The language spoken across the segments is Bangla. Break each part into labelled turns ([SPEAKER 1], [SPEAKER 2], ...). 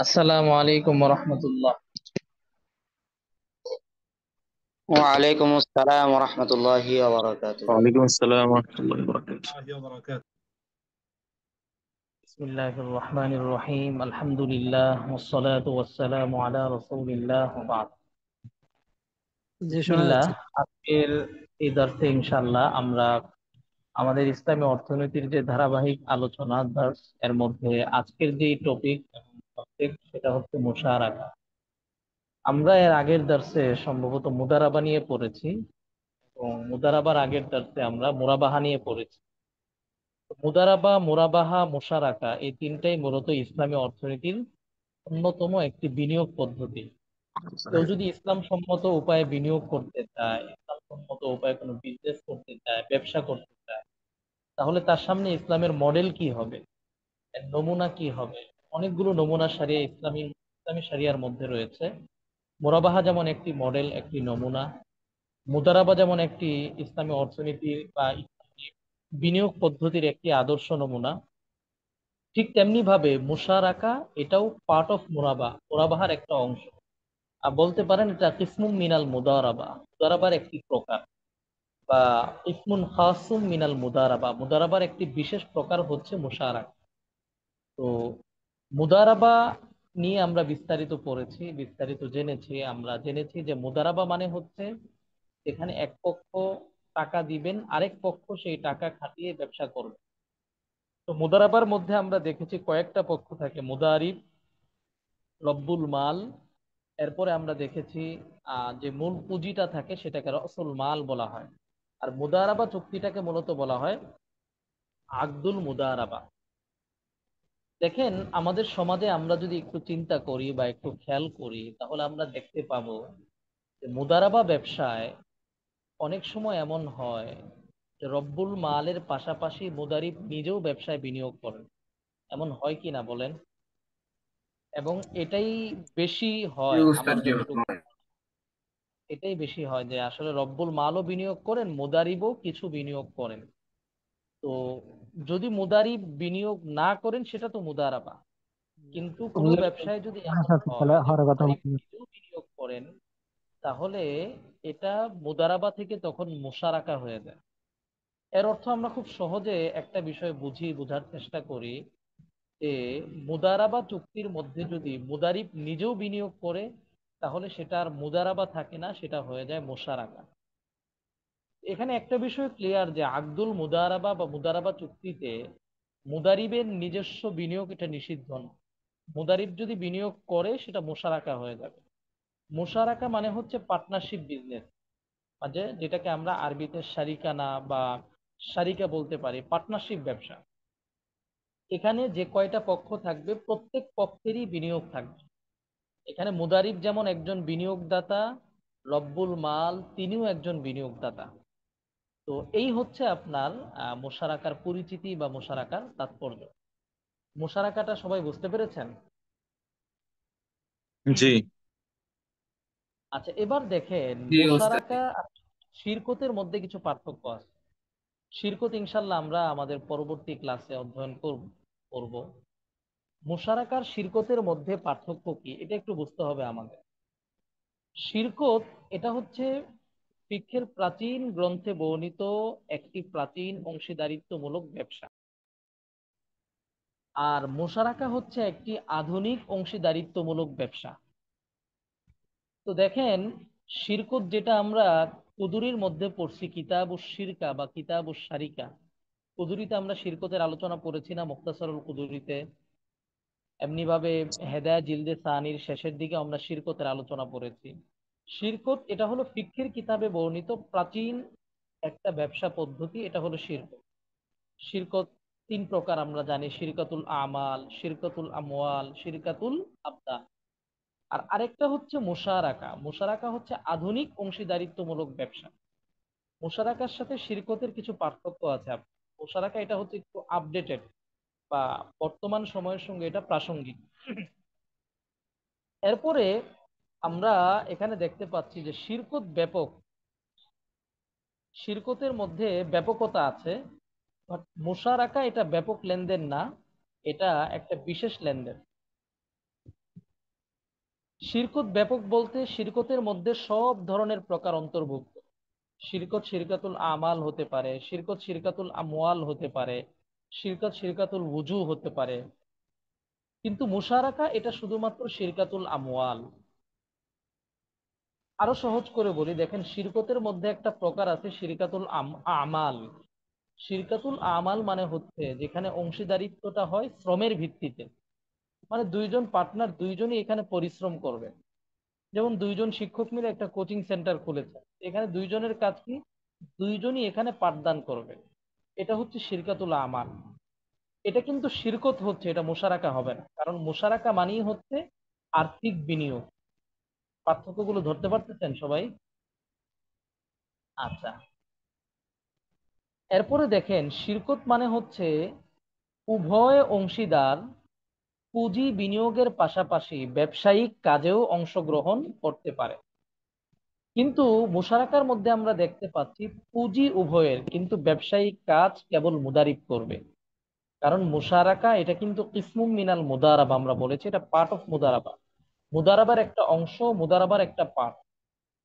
[SPEAKER 1] আসসালামু আলাইকুম রহমতুল্লাহ।
[SPEAKER 2] ওয়ালাইকুম আসসালাম রহমতুল্লাহি ওয়া
[SPEAKER 3] ওয়ালাইকুম আসসালাম ওরহমতুল্লাহি ওয়াবারাকাতুহু।
[SPEAKER 1] বিসমিল্লাহির রহমানির রহিম। আলহামদুলিল্লাহ ওয়াসসালাতু ওয়াসসালামু আলা রাসূলিল্লাহ ওয়া বা'দ।
[SPEAKER 4] জি, শোনা
[SPEAKER 1] বিসমিল্লাহ।
[SPEAKER 4] যাচ্ছে।
[SPEAKER 1] আজকের এই দর্সে ইনশাআল্লাহ আমরা আমাদের ইসলামী অর্থনীতির যে ধারাবাহিক আলোচনা দর্স, এর মধ্যে আজকের যে টপিক সেটা হচ্ছে মুশারাকা। আমরা এর আগের দর্সে সম্ভবত মুদারাবা নিয়ে পড়েছি এবং মুদারাবার আগের দর্সে আমরা মুরাবাহা নিয়ে পড়েছি। মুদারাবা, মুরাবাহা, মুশারাকা এই তিনটাই মূলত ইসলামী অর্থনীতির অন্যতম একটি বিনিয়োগ পদ্ধতি। কেউ যদি ইসলাম সম্মত উপায়ে বিনিয়োগ করতে চায়, ইসলাম সম্মত উপায়ে কোনো বিজনেস করতে চায়, ব্যবসা করতে চায়, তাহলে তার সামনে ইসলামের মডেল কি হবে, এর নমুনা কি হবে? অনেকগুলো নমুনা সারিয়া ইসলামী ইসলামী শরিয়ার মধ্যে রয়েছে। মুরাবাহা যেমন একটি মডেল, একটি নমুনা। মুদারাবা যেমন একটি ইসলামী অর্থনীতির বা ইসলামী বিনিয়োগ পদ্ধতির একটি আদর্শ নমুনা, ঠিক তেমনি ভাবে মুশারাকা এটাও পার্ট অফ মুরাবাহার একটা অংশ। আর বলতে পারেন এটা কিসমুম মিনাল মুদারাবা, মুদারাবার একটি প্রকার, বা ইসমুন খাসুম মিনাল মুদারাবা, মুদারাবার একটি বিশেষ প্রকার হচ্ছে মুশারাকা। তো মুদারাবা নিয়ে আমরা বিস্তারিত পড়েছি, বিস্তারিত জেনেছি। আমরা জেনেছি যে মুদারাবা মানে হচ্ছে এখানে এক পক্ষ টাকা দিবেন, আরেক পক্ষ সেই টাকা খাটিয়ে ব্যবসা করবে। তো মুদারাবার মধ্যে আমরা দেখেছি কয়েকটা পক্ষ থাকে: মুদারিব, রব্বুল মাল। এরপরে আমরা দেখেছি যে মূল পুঁজিটা থাকে সেটাকে রসুল মাল বলা হয়। আর মুদারাবা চুক্তিটাকে মূলত বলা হয় আকদুল মুদারাবা। দেখেন, আমাদের সমাজে আমরা যদি একটু চিন্তা করি বা একটু খেয়াল করি, তাহলে আমরা দেখতে পাবো যে মুদারাবা ব্যবসায় অনেক সময় এমন হয় যে রব্বুল মালের পাশাপাশি মুদারিব নিজেও ব্যবসায় বিনিয়োগ করেন। এমন হয় কি না বলেন? এবং এটাই বেশি হয় আমার যতটুকু, এটাই বেশি হয় যে আসলে রব্বুল মালও বিনিয়োগ করেন, মুদারিবও কিছু বিনিয়োগ করেন। তো যদি মুদারিব বিনিয়োগ না করেন সেটা তো মুদারাবা। কিন্তু কোনো
[SPEAKER 4] হুজুর,
[SPEAKER 1] ব্যবসায় যদি
[SPEAKER 4] আমার
[SPEAKER 1] এমন
[SPEAKER 4] সাথে তাহলে
[SPEAKER 1] হয় যে
[SPEAKER 4] হওয়ার কথা
[SPEAKER 1] মুদারিব
[SPEAKER 4] বলছি।
[SPEAKER 1] নিজেও বিনিয়োগ করেন, তাহলে এটা মুদারাবা থেকে তখন মুশারাকা হয়ে যায়। এর অর্থ আমরা খুব সহজে একটা বিষয় বোঝার চেষ্টা করি যে মুদারাবা চুক্তির মধ্যে যদি মুদারিব নিজেও বিনিয়োগ করে, তাহলে সেটা আর মুদারাবা থাকে না, সেটা হয়ে যায় মুশারাকা। এখানে একটা বিষয় ক্লিয়ার যে আকদুল মুদারাবা বা মুদারাবা চুক্তিতে মুদারিবের নিজস্ব বিনিয়োগ এটা নিষিদ্ধ না। মুদারিব যদি বিনিয়োগ করে সেটা মুশারাকা হয়ে যাবে। মুশারাকা মানে হচ্ছে পার্টনারশিপ বিজনেস, মানে যেটাকে আমরা আরবিতে শারিকানা বা শারিকা বলতে পারি, পার্টনারশিপ ব্যবসা। এখানে যে কয়টা পক্ষ থাকবে প্রত্যেক পক্ষেরই বিনিয়োগ থাকবে। এখানে মুদারিব যেমন একজন বিনিয়োগদাতা, রব্বুল মাল তিনিও একজন বিনিয়োগদাতা। তো এই হচ্ছে আপনার মুশারাকার পরিচিতি বা মুশারাকার তাৎপর্য। মুশারাকাটা সবাই বুঝতে পেরেছেন?
[SPEAKER 3] জি।
[SPEAKER 1] আচ্ছা, এবার দেখেন
[SPEAKER 4] জি ওস্তাদ।
[SPEAKER 1] মুশারাকা আর শিরকতের মধ্যে কিছু পার্থক্য আছে। শিরকত ইনশাল্লাহ আমরা আমাদের পরবর্তী ক্লাসে অধ্যয়ন করব। মুশারাকার শিরকতের মধ্যে পার্থক্য কি এটা একটু বুঝতে হবে আমাদের। শিরকত এটা হচ্ছে ফিকহের প্রাচীন গ্রন্থে বর্ণিত একটি প্রাচীন অংশীদারিত্বমূলক ব্যবসা। আর মুশারাকা হচ্ছে একটি আধুনিক অংশীদারিত্বমূলক ব্যবসা। তো দেখেন, শিরকত যেটা আমরা কুদুরির মধ্যে পড়ছি, কিতাবুশ শিরকা বা কিতাবুশ শারিকা, কুদুরিতে আমরা শিরকতের আলোচনা করেছি না মুখতাসারুল কুদুরিতে? এমনি ভাবে হেদায়া জিলদে সানির শেষের দিকে আমরা শিরকতের আলোচনা করেছি। শিরকত এটা হলো ফিকহের কিতাবে বর্ণিত প্রাচীন একটা ব্যবসা পদ্ধতি, এটা হলো শিরকত। শিরকত তিন প্রকার আমরা জানি: শিরকাতুল আমাল, শিরকাতুল আমওয়াল, শিরকাতুল আবদান। আর আরেকটা হচ্ছে মুশারাকা। মুশারাকা হচ্ছে আধুনিক অংশীদারিত্বমূলক ব্যবসা। মুশারাকার সাথে শিরকতের কিছু পার্থক্য আছে। মুশারাকা এটা হচ্ছে একটু আপডেটেড বা বর্তমান সময়ের সঙ্গে এটা প্রাসঙ্গিক। এরপরে আমরা এখানে দেখতে পাচ্ছি যে শিরকত ব্যাপক, শিরকতের মধ্যে ব্যাপকতা আছে। বাট মুশারাকা এটা ব্যাপক লেনদেন না, এটা একটা বিশেষ লেনদেন। শিরকত ব্যাপক বলতে শিরকতের মধ্যে সব ধরনের প্রকার অন্তর্ভুক্ত। শিরকত শিরকাতুল আমাল হতে পারে, শিরকত শিরকাতুল আমওয়াল হতে পারে, শিরকত শিরকাতুল ওযু হতে পারে, কিন্তু মুশারাকা এটা শুধুমাত্র শিরকাতুল আমওয়াল। আরো সহজ করে বলি, দেখেন শিরকতের মধ্যে একটা প্রকার আছে শিরকাতুল আমাল। শিরকাতুল আমাল মানে হচ্ছে যেখানে অংশীদারিত্বটা হয় শ্রমের ভিত্তিতে, মানে দুইজন পার্টনার দুইজনই এখানে পরিশ্রম করবে। যেমন দুইজন শিক্ষক মিলে একটা কোচিং সেন্টার খুলেছে, এখানে দুইজনের কাজ কি, দুইজনই এখানে পাঠদান করবে। এটা হচ্ছে শিরকাতুল আমাল। এটা কিন্তু শিরকত হচ্ছে, এটা মুশারাকা হবে না, কারণ মুশারাকা মানেই হচ্ছে আর্থিক বিনিয়োগ। পার্থক্যগুলো ধরতে পারতেছেন সবাই? আচ্ছা, এরপরে দেখেন শিরকত মানে হচ্ছে উভয় অংশীদার পুঁজি বিনিয়োগের পাশাপাশি ব্যবসায়িক কাজেও অংশগ্রহণ করতে পারে। কিন্তু মুশারাকার মধ্যে আমরা দেখতে পাচ্ছি পুঁজি উভয়ের, কিন্তু ব্যবসায়িক কাজ কেবল মুদারিব করবে। কারণ মুশারাকা এটা কিন্তু কিসমুম মিনাল মুদারাবা, আমরা বলেছি এটা পার্ট অফ মুদারাবা। মুদারাবার একটা অংশ, মুদারাবার একটা পার্ট।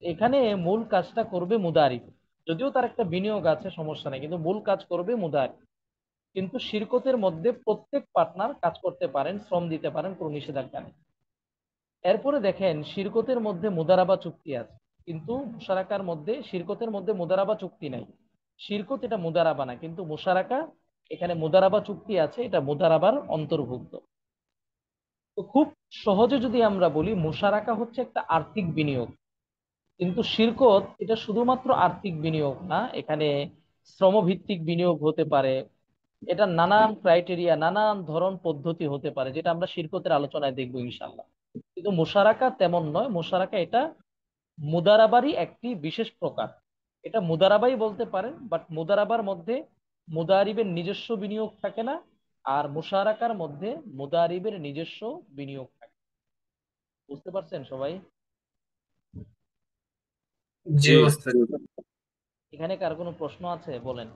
[SPEAKER 1] এখানে মূল কাজটা করবে মুদারিব, যদিও তার একটা বিনিয়োগ আছে সমস্যা নেই, কিন্তু মূল কাজ করবে মুদারিব। কিন্তু শিরকতের মধ্যে প্রত্যেক পার্টনার কাজ করতে পারেন, শ্রম দিতে পারেন, কোনো নিষেধাজ্ঞা নেই। এরপরে দেখেন শিরকতের মধ্যে মুদারাবা চুক্তি আছে, কিন্তু মুশারাকার মধ্যে শিরকতের মধ্যে মুদারাবা চুক্তি নাই। শিরকত এটা মুদারাবা না, কিন্তু মুশারাকা এখানে মুদারাবা চুক্তি আছে, এটা মুদারাবার অন্তর্ভুক্ত। তো খুব সহজে যদি আমরা বলি মুশারাকা হচ্ছে একটা আর্থিক বিনিয়োগ, কিন্তু শিরকত এটা শুধুমাত্র আর্থিক বিনিয়োগ না, এখানে শ্রমভিত্তিক বিনিয়োগ হতে পারে। এটা নানান ক্রাইটেরিয়া, নানান ধরন পদ্ধতি হতে পারে, যেটা আমরা শিরকতের আলোচনায় দেখবো ইনশাল্লাহ। কিন্তু মুশারাকা তেমন নয়, মুশারাকা এটা মুদারাবারই একটি বিশেষ প্রকার। এটা মুদারাবাই বলতে পারেন, বাট মুদারাবার মধ্যে মুদারিবের নিজস্ব বিনিয়োগ থাকে না, আর মুশারাকার মধ্যে মুদারিবের নিজস্ব বিনিয়োগ থাকে। বুঝতে পারছেন সবাই?
[SPEAKER 3] জি ওস্তাদ।
[SPEAKER 1] এখানে কার কোনো প্রশ্ন আছে বলেন,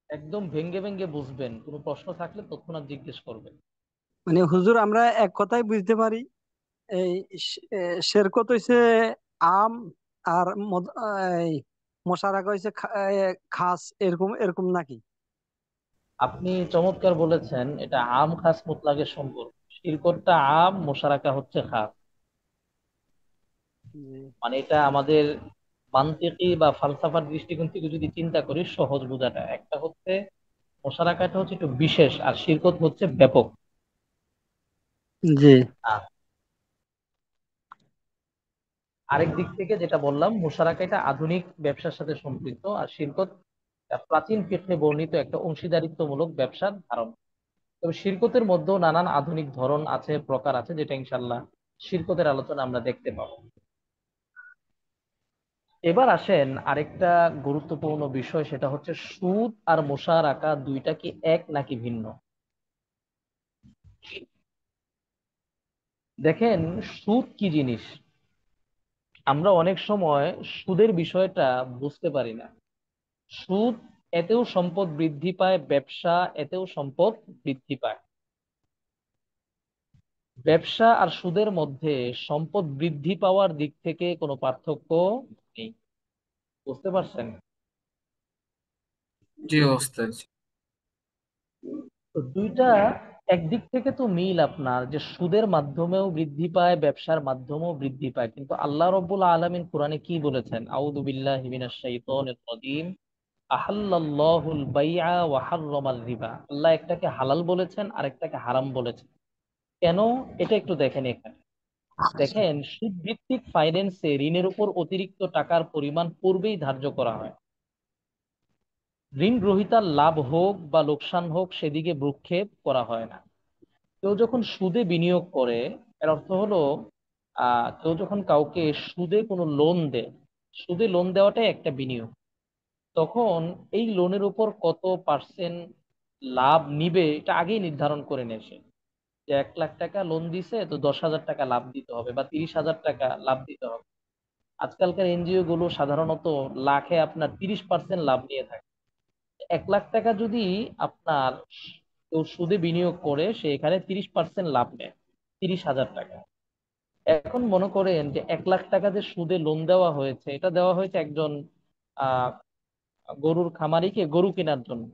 [SPEAKER 1] একদম ভেঙ্গে ভেঙ্গে বুঝবেন, কোনো প্রশ্ন থাকলে তৎক্ষণাৎ জিজ্ঞেস করবেন।
[SPEAKER 4] মানে হুজুর আমরা এক কথাই বুঝতে পারি এই শেরকত হইছে আম, আর এই মোশারাকা হইছে খাস, এরকম এরকম নাকি?
[SPEAKER 1] আপনি চমৎকার বলেছেন, এটা আম খাস মুতলাকের সম্পর্ক। শিরকতটা আম, মুশারাকা হচ্ছে খাস।
[SPEAKER 4] জি।
[SPEAKER 1] মানে এটা আমাদের মানতিকি বা ফালসাফার দৃষ্টিকোণ থেকে যদি চিন্তা করি সহজ বোঝাটা, একটা হচ্ছে মুশারাকাটা হচ্ছে একটু বিশেষ, আর শিরকত হচ্ছে ব্যাপক।
[SPEAKER 4] জি।
[SPEAKER 1] আর আরেক দিক থেকে যেটা বললাম, মুশারাকা এটা আধুনিক ব্যবসার সাথে সম্পৃক্ত, আর শিরকত প্রাচীন ফিকহে বর্ণিত একটা অংশীদারিত্বমূলক ব্যবসার ধারণ। তবে শিরকতের মধ্যেও নানান আধুনিক ধরন আছে, প্রকার আছে, যেটা ইনশাল্লাহ শিরকতের আলোচনা আমরা দেখতে পাবো। এবার আসেন আরেকটা গুরুত্বপূর্ণ বিষয়, সেটা হচ্ছে সুদ আর মুশারাকা দুইটা কি এক নাকি ভিন্ন? দেখেন সুদ কি জিনিস, আমরা অনেক সময় সুদের বিষয়টা বুঝতে পারি না। সুদ, এতেও সম্পদ বৃদ্ধি পায়, ব্যবসা এতেও সম্পদ বৃদ্ধি পায়। ব্যবসা আর সুদের মধ্যে সম্পদ বৃদ্ধি পাওয়ার দিক থেকে কোনো পার্থক্য নেই। বুঝতে পারছেন?
[SPEAKER 3] জি ওস্তাদ।
[SPEAKER 1] তো দুইটা একদিক থেকে তো মিল আপনার, যে সুদের মাধ্যমেও বৃদ্ধি পায়, ব্যবসার মাধ্যমেও বৃদ্ধি পায়, কিন্তু আল্লাহ রব্বুল আলামিন কোরআনে কি বলেছেন? আউযু বিল্লাহি মিনাশ শাইতানির রাজীম, আহাল্লাল্লাহুল বাইআ ওয়া হাররামাল রিবা। আল্লাহ একটাকে হালাল বলেছেন, আরেকটাকে হারাম বলেছেন। কেন? এটা একটু দেখেন এখানে। দেখেন সুদ ভিত্তিক ফাইন্যান্সে ঋণের উপর অতিরিক্ত টাকার পরিমাণ পূর্বেই ধার্য করা হয়। ঋণ গ্রহীতার লাভ হোক বা লোকসান হোক সেদিকে ভ্রুক্ষেপ করা হয় না। কেউ যখন সুদে বিনিয়োগ করে, এর অর্থ হলো কেউ যখন কাউকে সুদে কোনো লোন দেয়, সুদে লোন দেওয়াটাই একটা বিনিয়োগ। তখন এই লোনের উপর কত পার্সেন্ট লাভ নিবে এটা আগেই নির্ধারণ করে নেয় সে। যে 1 লাখ টাকা লোন দিছে, তো 10,000 টাকা লাভ দিতে হবে বা 30,000 টাকা লাভ দিতে হবে। আজকালকার এনজিও গুলো সাধারণত লাখে আপনার 30% লাভ নিয়ে থাকে। 1 লাখ টাকা যদি আপনার কেউ সুদে বিনিয়োগ করে, সে এখানে 30% লাভ নেয়, 30,000 টাকা। এখন মনে করেন যে 1 লাখ টাকা যে সুদে লোন দেওয়া হয়েছে, এটা দেওয়া হয়েছে একজন আহ গরুর খামারিকে গরু কেনার জন্য।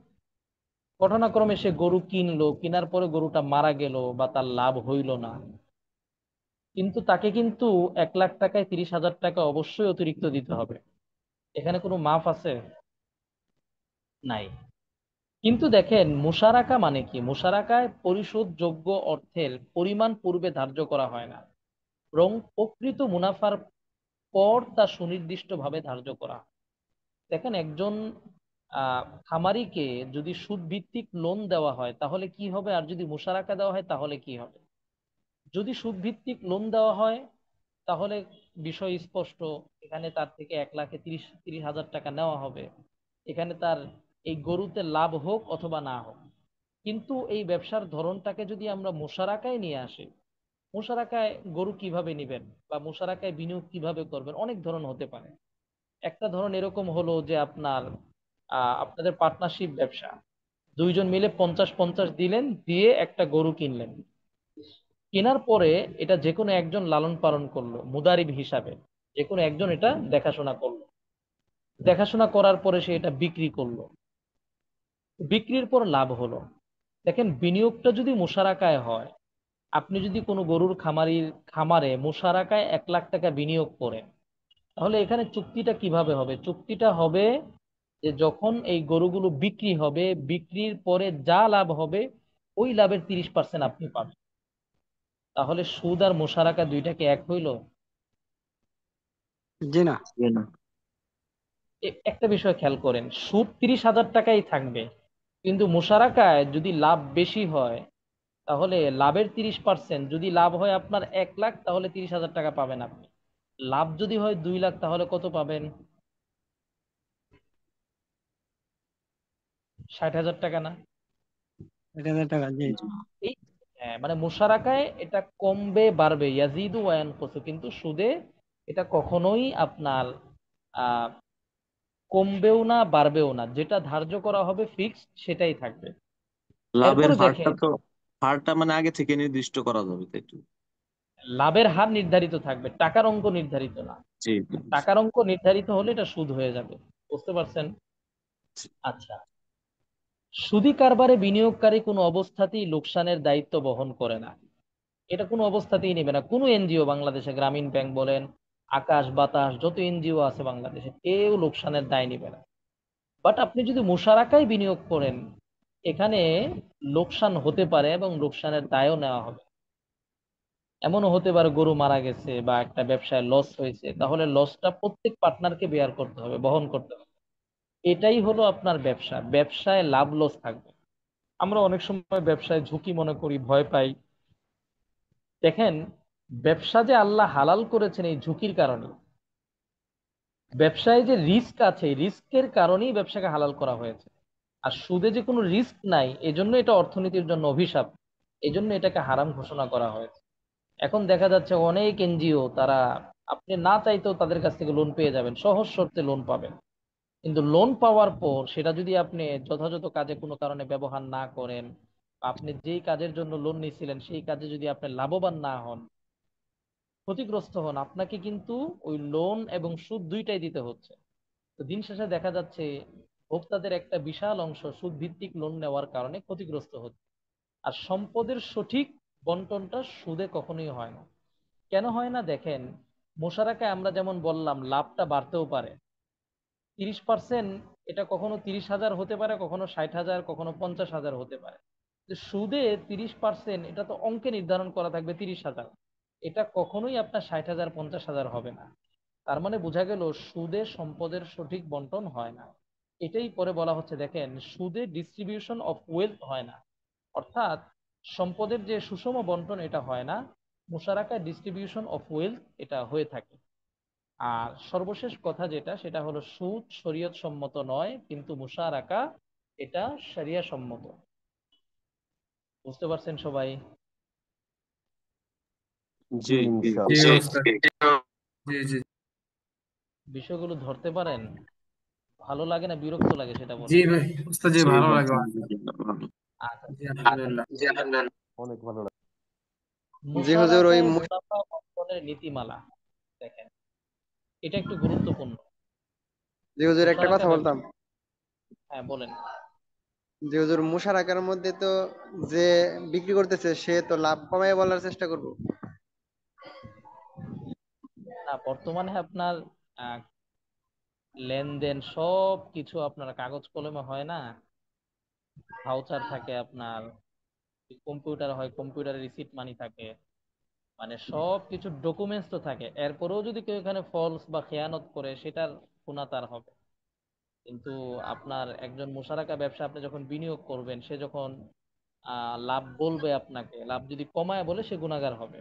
[SPEAKER 1] ঘটনাক্রমে সে গরু কিনলো, কেনার পরে গরুটা মারা গেল বা তার লাভ হইল না, কিন্তু তাকে কিন্তু 1 লাখ টাকায় 30,000 টাকা অবশ্যই অতিরিক্ত দিতে হবে। এখানে কোনো মাফ আছে? নাই। কিন্তু দেখেন মুশারাকা মানে কি, মুশারাকায় পরিশোধযোগ্য অর্থের পরিমাণ পূর্বে ধার্য করা হয় না, বরং প্রকৃত মুনাফার পর তা সুনির্দিষ্টভাবে ধার্য করা হয়। দেখেন একজন খামারিকে যদি সুদ ভিত্তিক লোন দেওয়া হয় তাহলে কি হবে, আর যদি মুশারাকা দেওয়া হয় তাহলে কি হবে। যদি সুদ ভিত্তিক লোন দেওয়া হয় তাহলে বিষয় স্পষ্ট, এখানে তার থেকে 1 লাখে 30,000 টাকা নেওয়া হবে, এখানে তার এই গরুতে লাভ হোক অথবা না হোক। কিন্তু এই ব্যবসার ধরনটাকে যদি আমরা মুশারাকায় নিয়ে আসি, মুশারাকায় গরু কিভাবে নেবেন বা মুশারাকায় বিনিয়োগ কিভাবে করবেন, অনেক ধরন হতে পারে। একটা ধরন এরকম হলো যে আপনাদের পার্টনারশিপ ব্যবসা, দুইজন মিলে 50-50 দিলেন, দিয়ে একটা গরু কিনলেন। কেনার পরে এটা যে কোনো একজন লালন পালন করলো মুদারিব হিসাবে, যে কোনো একজন এটা দেখাশোনা করলো, দেখাশোনা করার পরে সে এটা বিক্রি করলো, বিক্রির পর লাভ হলো। দেখেন বিনিয়োগটা যদি মুশারাকায় হয়, আপনি যদি কোনো গরুর খামারে মুশারাকায় 1 লাখ টাকা বিনিয়োগ করেন, তাহলে এখানে চুক্তিটা কিভাবে হবে? চুক্তিটা হবে যে যখন এই গরুগুলো বিক্রি হবে, বিক্রির পরে যা লাভ হবে ওই লাভের 30% আপনি পাবেন। তাহলে সুদ আর মুশারাকা দুইটাকে এক হইল?
[SPEAKER 4] জি না।
[SPEAKER 1] একটা বিষয় খেয়াল করেন, সুদ 30,000 টাকাই থাকবে, কিন্তু মুশারাকায় যদি লাভ বেশি হয় তাহলে লাভের 30%, যদি লাভ হয় আপনার 1 লাখ তাহলে 30,000 টাকা পাবেন আপনি। লাভ যদি হয় 2 লাখ তাহলে কত পাবেন? 60,000 টাকা না?
[SPEAKER 4] 60,000 টাকা, জি।
[SPEAKER 1] এই মানে মুশারাকায় এটা কমবে বাড়বে, ইয়াজিদু ওয়া ইয়ানকুসু, কিন্তু সুদে এটা কখনোই আপনার আহ কমবেও না বাড়বেও না, যেটা ধার্য করা হবে ফিক্সড সেটাই থাকবে।
[SPEAKER 5] লাভের
[SPEAKER 1] এরপরে
[SPEAKER 5] হারটা
[SPEAKER 1] দেখেন
[SPEAKER 5] তো, হারটা মানে আগে থেকে নির্দিষ্ট করা যাবে, তাই তো?
[SPEAKER 1] লাভের হার নির্ধারিত থাকবে, টাকার অঙ্ক নির্ধারিত না।
[SPEAKER 5] জি।
[SPEAKER 1] টাকার অঙ্ক নির্ধারিত হলে এটা সুদ হয়ে যাবে। বুঝতে পারছেন? আচ্ছা, সুদী কারবারে বিনিয়োগকারী কোনো অবস্থাতেই লোকসানের দায়িত্ব বহন করে না, এটা কোনো অবস্থাতেই নেবে না। কোনো এনজিও বাংলাদেশে, গ্রামীণ ব্যাংক বলেন, আকাশ বাতাস যত এনজিও আছে বাংলাদেশে, কেউ লোকসানের দায় নেবে না। বাট আপনি যদি মুশারাকায় বিনিয়োগ করেন, এখানে লোকসান হতে পারে এবং লোকসানের দায়ও নেওয়া হবে। এমনও হতে পারে গরু মারা গেছে বা একটা ব্যবসায় লস হয়েছে, তাহলে লসটা প্রত্যেক পার্টনারকে বেয়ার করতে হবে, বহন করতে হবে। এটাই হলো আপনার ব্যবসা, ব্যবসায় লাভ লস থাকবে। আমরা অনেক সময় ব্যবসায় ঝুঁকি মনে করি, ভয় পাই। দেখেন ব্যবসা যে আল্লাহ হালাল করেছেন এই ঝুঁকির কারণে, ব্যবসায় যে রিস্ক আছে রিস্কের কারণেই ব্যবসাকে হালাল করা হয়েছে। আর সুদে যে কোনো রিস্ক নাই, এজন্য এটা অর্থনীতির জন্য অভিশাপ, এজন্য এটাকে হারাম ঘোষণা করা হয়েছে। এখন দেখা যাচ্ছে অনেক এনজিও, তারা আপনি না চাইতেও তাদের কাছ থেকে লোন পেয়ে যাবেন, সহজ শর্তে লোন পাবেন। কিন্তু লোন পাওয়ার পর সেটা যদি আপনি যথাযথ কাজে কোনো কারণে ব্যবহার না করেন, বা আপনি যেই কাজের জন্য লোন নিয়েছিলেন সেই কাজে যদি আপনি লাভবান না হন, ক্ষতিগ্রস্ত হন, আপনাকে কিন্তু ওই লোন এবং সুদ দুইটাই দিতে হচ্ছে। তো দিন শেষে দেখা যাচ্ছে ভোক্তাদের একটা বিশাল অংশ সুদ ভিত্তিক লোন নেওয়ার কারণে ক্ষতিগ্রস্ত হচ্ছে। আর সম্পদের সঠিক বন্টনটা সুদে কখনোই হয় না। কেন হয় না? দেখেন মোশারাকায় আমরা যেমন বললাম লাভটা বাড়তেও পারে 30%, এটা কখনো 30,000 হতে পারে, কখনো 60,000, কখনো 50,000 হতে পারে। তো সুদে 30%, এটা তো অঙ্কে নির্ধারণ করা থাকবে 30,000, এটা কখনোই আপনার 60,000 50,000 হবে না। তার মানে বোঝা গেল সুদে সম্পদের সঠিক বন্টন হয় না। এটাই পরে বলা হচ্ছে, দেখেন সুদে ডিস্ট্রিবিউশন অফ ওয়েলথ হয় না, অর্থাৎ সম্পদের যে সুষম বন্টন এটা হয় না। মুশারাকায় ডিস্ট্রিবিউশন অফ ওয়েলথ এটা হয়ে থাকে। আর সর্বশেষ কথা যেটা, সেটা হলো সুদ শরীয়ত সম্মত নয়, কিন্তু মুশারাকা এটা শরিয়া সম্মত। বুঝতে পারছেন সবাই?
[SPEAKER 5] জি।
[SPEAKER 3] জি
[SPEAKER 5] জি।
[SPEAKER 3] ওস্তাদ, জি জি
[SPEAKER 1] বিষয়গুলো ধরতে পারেন? ভালো লাগে না বিরক্ত লাগে সেটা
[SPEAKER 3] জি
[SPEAKER 1] বলেন।
[SPEAKER 3] ভাই, ওস্তাদ জি
[SPEAKER 5] জি,
[SPEAKER 3] ভালো লাগে অনেক।
[SPEAKER 5] আলহামদুলিল্লাহ, ভালো।
[SPEAKER 1] আচ্ছা,
[SPEAKER 3] জি আলহামদুলিল্লাহ।
[SPEAKER 2] জি হুজুর, ওই
[SPEAKER 1] মুশারাকায় মুনাফা বন্টনের বন্টনের নীতিমালা দেখেন, এটা একটু গুরুত্বপূর্ণ।
[SPEAKER 6] জি হুজুর, একটা
[SPEAKER 1] মুশারাকা
[SPEAKER 6] কথা
[SPEAKER 1] ব্যবসা,
[SPEAKER 6] বলতাম।
[SPEAKER 1] হ্যাঁ বলেন।
[SPEAKER 6] জি হুজুর, মুশারাকার মধ্যে তো যে বিক্রি করতেছে সে তো লাভ কমায় বলার চেষ্টা করবো।
[SPEAKER 1] না, বর্তমানে আপনার আহ, লেনদেন সব কিছু আপনার কাগজ কলমে হয় না, ভাউচার থাকে আপনার, কম্পিউটার হয়, কম্পিউটারে রিসিট মানি থাকে, মানে সব কিছু ডকুমেন্টস তো থাকে। এরপরেও যদি কেউ এখানে ফলস বা খেয়ানত করে, সেটার গুনাহ তার হবে। কিন্তু আপনার একজন মুশারাকা ব্যবসা আপনি যখন বিনিয়োগ করবেন, সে যখন লাভ বলবে আপনাকে, লাভ যদি কমায় বলে, সে গুনাহগার হবে।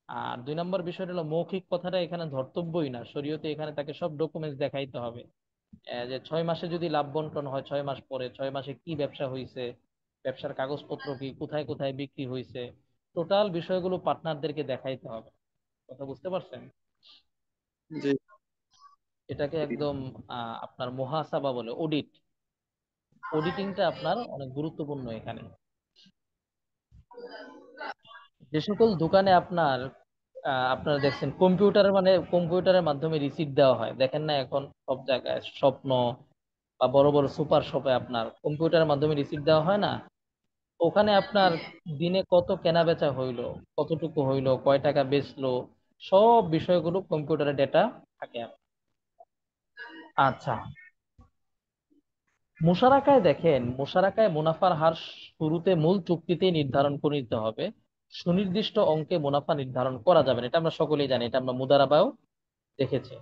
[SPEAKER 1] আর দুই নম্বর বিষয়টা হলো, মৌখিক কথাটা এখানে ধর্তব্যই না, শরীয়তে এখানে তাকে সব ডকুমেন্টস দেখাইতে হবে। যে 6 মাসে যদি লাভ বন্টন হয়, 6 মাস পরে 6 মাসে কি ব্যবসা হয়েছে, ব্যবসার কাগজপত্র কি, কোথায় কোথায় বিক্রি হয়েছে, টোটাল বিষয়গুলো পার্টনারদেরকে দেখাইতে হবে। কথা বুঝতে পারছেন?
[SPEAKER 6] জি
[SPEAKER 1] এটাকে একদম আপনার মুহাসাবা বলে, অডিট। অডিটিংটা আপনার অনেক গুরুত্বপূর্ণ এখানে। যে সকল দোকানে আপনার আপনারা দেখছেন কম্পিউটারের, মানে কম্পিউটারের মাধ্যমে রিসিট দেওয়া হয়, দেখেন না এখন সব জায়গায়, স্বপ্ন বা বড় বড় সুপার শপে আপনার কম্পিউটারের মাধ্যমে রিসিট দেওয়া হয় না? ওখানে আপনার দিনে কত কেনা বেচা হইলো, কতটুকু হইলো, কয় টাকা বেচলো, সব বিষয়গুলো কম্পিউটারে ডেটা থাকে। আচ্ছা, মুশারাকায় দেখেন, মুশারাকায় মুনাফার হার শুরুতে মূল চুক্তিতে নির্ধারণ করে নিতে হবে। সুনির্দিষ্ট অঙ্কে মুনাফা নির্ধারণ করা যাবে না, এটা আমরা সকলেই জানি, এটা আমরা মুদারাবাও দেখেছি।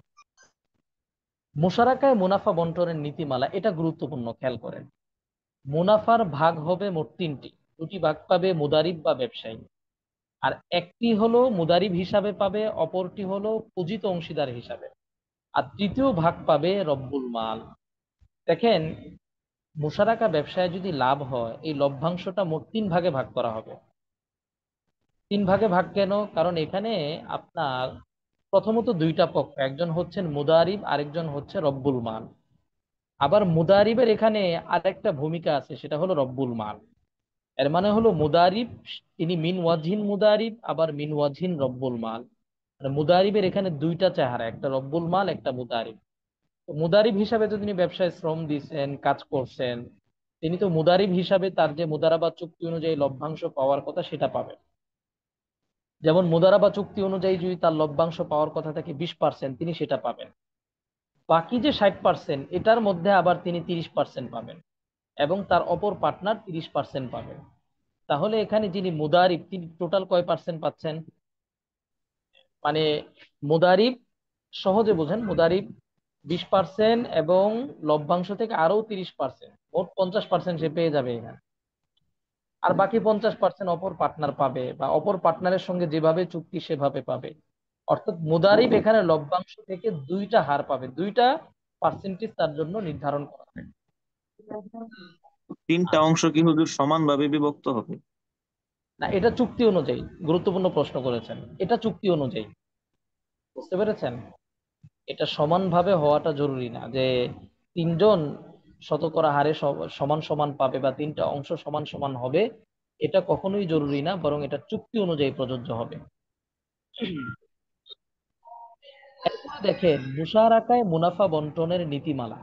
[SPEAKER 1] মুশারাকায় মুনাফা বন্টনের নীতিমালা, এটা গুরুত্বপূর্ণ, খেয়াল করেন। মুনাফার ভাগ হবে মোট তিনটি। দুটি ভাগ পাবে মুদারিব বা ব্যবসায়ী, আর একটি হলো মুদারিব হিসাবে পাবে, অপরটি হলো পুঁজিত অংশীদার হিসাবে, আর তৃতীয় ভাগ পাবে রব্বুল মাল। দেখেন, মুশারাকা ব্যবসায় যদি লাভ হয়, এই লভ্যাংশটা মোট 3 ভাগে ভাগ করা হবে। 3 ভাগে ভাগ কেন? কারণ এখানে আপনার প্রথমত দুইটা পক্ষ, একজন হচ্ছেন মুদারিব, আরেকজন হচ্ছে রব্বুল মাল। আবার মুদারিবের এখানে আরেকটা ভূমিকা আছে, সেটা হলো রব্বুল মাল। এর মানে হলো মুদারিব, তিনি মিন ওয়াজহিন মুদারিব, আবার মিন ওয়াজহিন রব্বুল মাল। মানে মুদারিবের এখানে দুইটা চেহারা, একটা রব্বুল মাল, একটা মুদারিব। তো মুদারিব হিসাবে তো তিনি ব্যবসায় শ্রম দিচ্ছেন, কাজ করছেন, তিনি তো মুদারিব হিসাবে তার যে মুদারাবা চুক্তি অনুযায়ী লভ্যাংশ পাওয়ার কথা সেটা পাবেন। যেমন মুদারাবা চুক্তি অনুযায়ী যদি তার লভ্যাংশ পাওয়ার কথা থাকে 20%, তিনি সেটা পাবেন। বাকি যে 60%, এটার মধ্যে আবার তিনি 30% পাবেন, এবং তার অপর পার্টনার 30% পাবেন। তাহলে এখানে যিনি মুদারিব, তিনি টোটাল কয় পার্সেন্ট পাচ্ছেন? মানে মুদারিব, সহজে বোঝেন, মুদারিব 20% এবং লভ্যাংশ থেকে আরো 30%, মোট 50% সে পেয়ে যাবে এখানে। আর বাকি 50% অপর পার্টনার পাবে, বা অপর পার্টনারের সঙ্গে যেভাবে চুক্তি সেভাবে পাবে। অর্থাৎ মুদারিব এখানে লভ্যাংশ থেকে দুইটা হার পাবে, দুইটা পার্সেন্টেজ তার জন্য নির্ধারণ করা হবে।
[SPEAKER 5] তিনটা
[SPEAKER 1] আচ্ছা,
[SPEAKER 5] অংশ কি হুজুর সমানভাবে বিভক্ত হবে?
[SPEAKER 1] না, এটা চুক্তি অনুযায়ী, গুরুত্বপূর্ণ প্রশ্ন করেছেন, এটা চুক্তি অনুযায়ী, বুঝতে পেরেছেন? এটা সমানভাবে হওয়াটা জরুরি না যে তিনজন শতকরা হারে সমান সমান পাবে, বা তিনটা অংশ সমান সমান হবে, এটা কখনোই জরুরি না, বরং এটা চুক্তি অনুযায়ী প্রযোজ্য হবে। এরপরে দেখেন, মুশারাকায় মুনাফা বন্টনের নীতিমালা।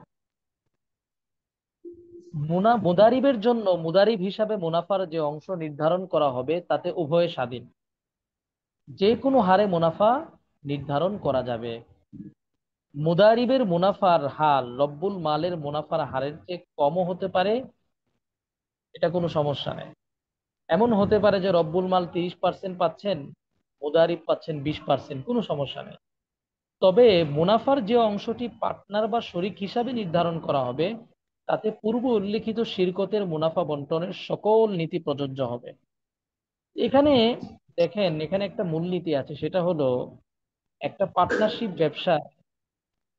[SPEAKER 1] মুদারিবের জন্য মুদারিব হিসাবে মুনাফার যে অংশ নির্ধারণ করা হবে, তাতে উভয়ে স্বাধীন, যে কোনো হারে মুনাফা নির্ধারণ করা যাবে। মুদারিবের মুনাফার হার রব্বুল মালের মুনাফার হারের চেয়ে কমও হতে পারে, এটা কোনো সমস্যা নেই। এমন হতে পারে যে রব্বুল মাল 30% পাচ্ছেন, মুদারিব পাচ্ছেন 20%, কোনো সমস্যা নেই। তবে মুনাফার যে অংশটি পার্টনার বা শরিক হিসাবে নির্ধারণ করা হবে, তাতে পূর্ব উল্লেখিত শিরকতের মুনাফা বন্টনের সকল নীতি প্রযোজ্য হবে। এখানে দেখেন, এখানে একটা মূলনীতি আছে, সেটা হলো, একটা পার্টনারশিপ ব্যবসা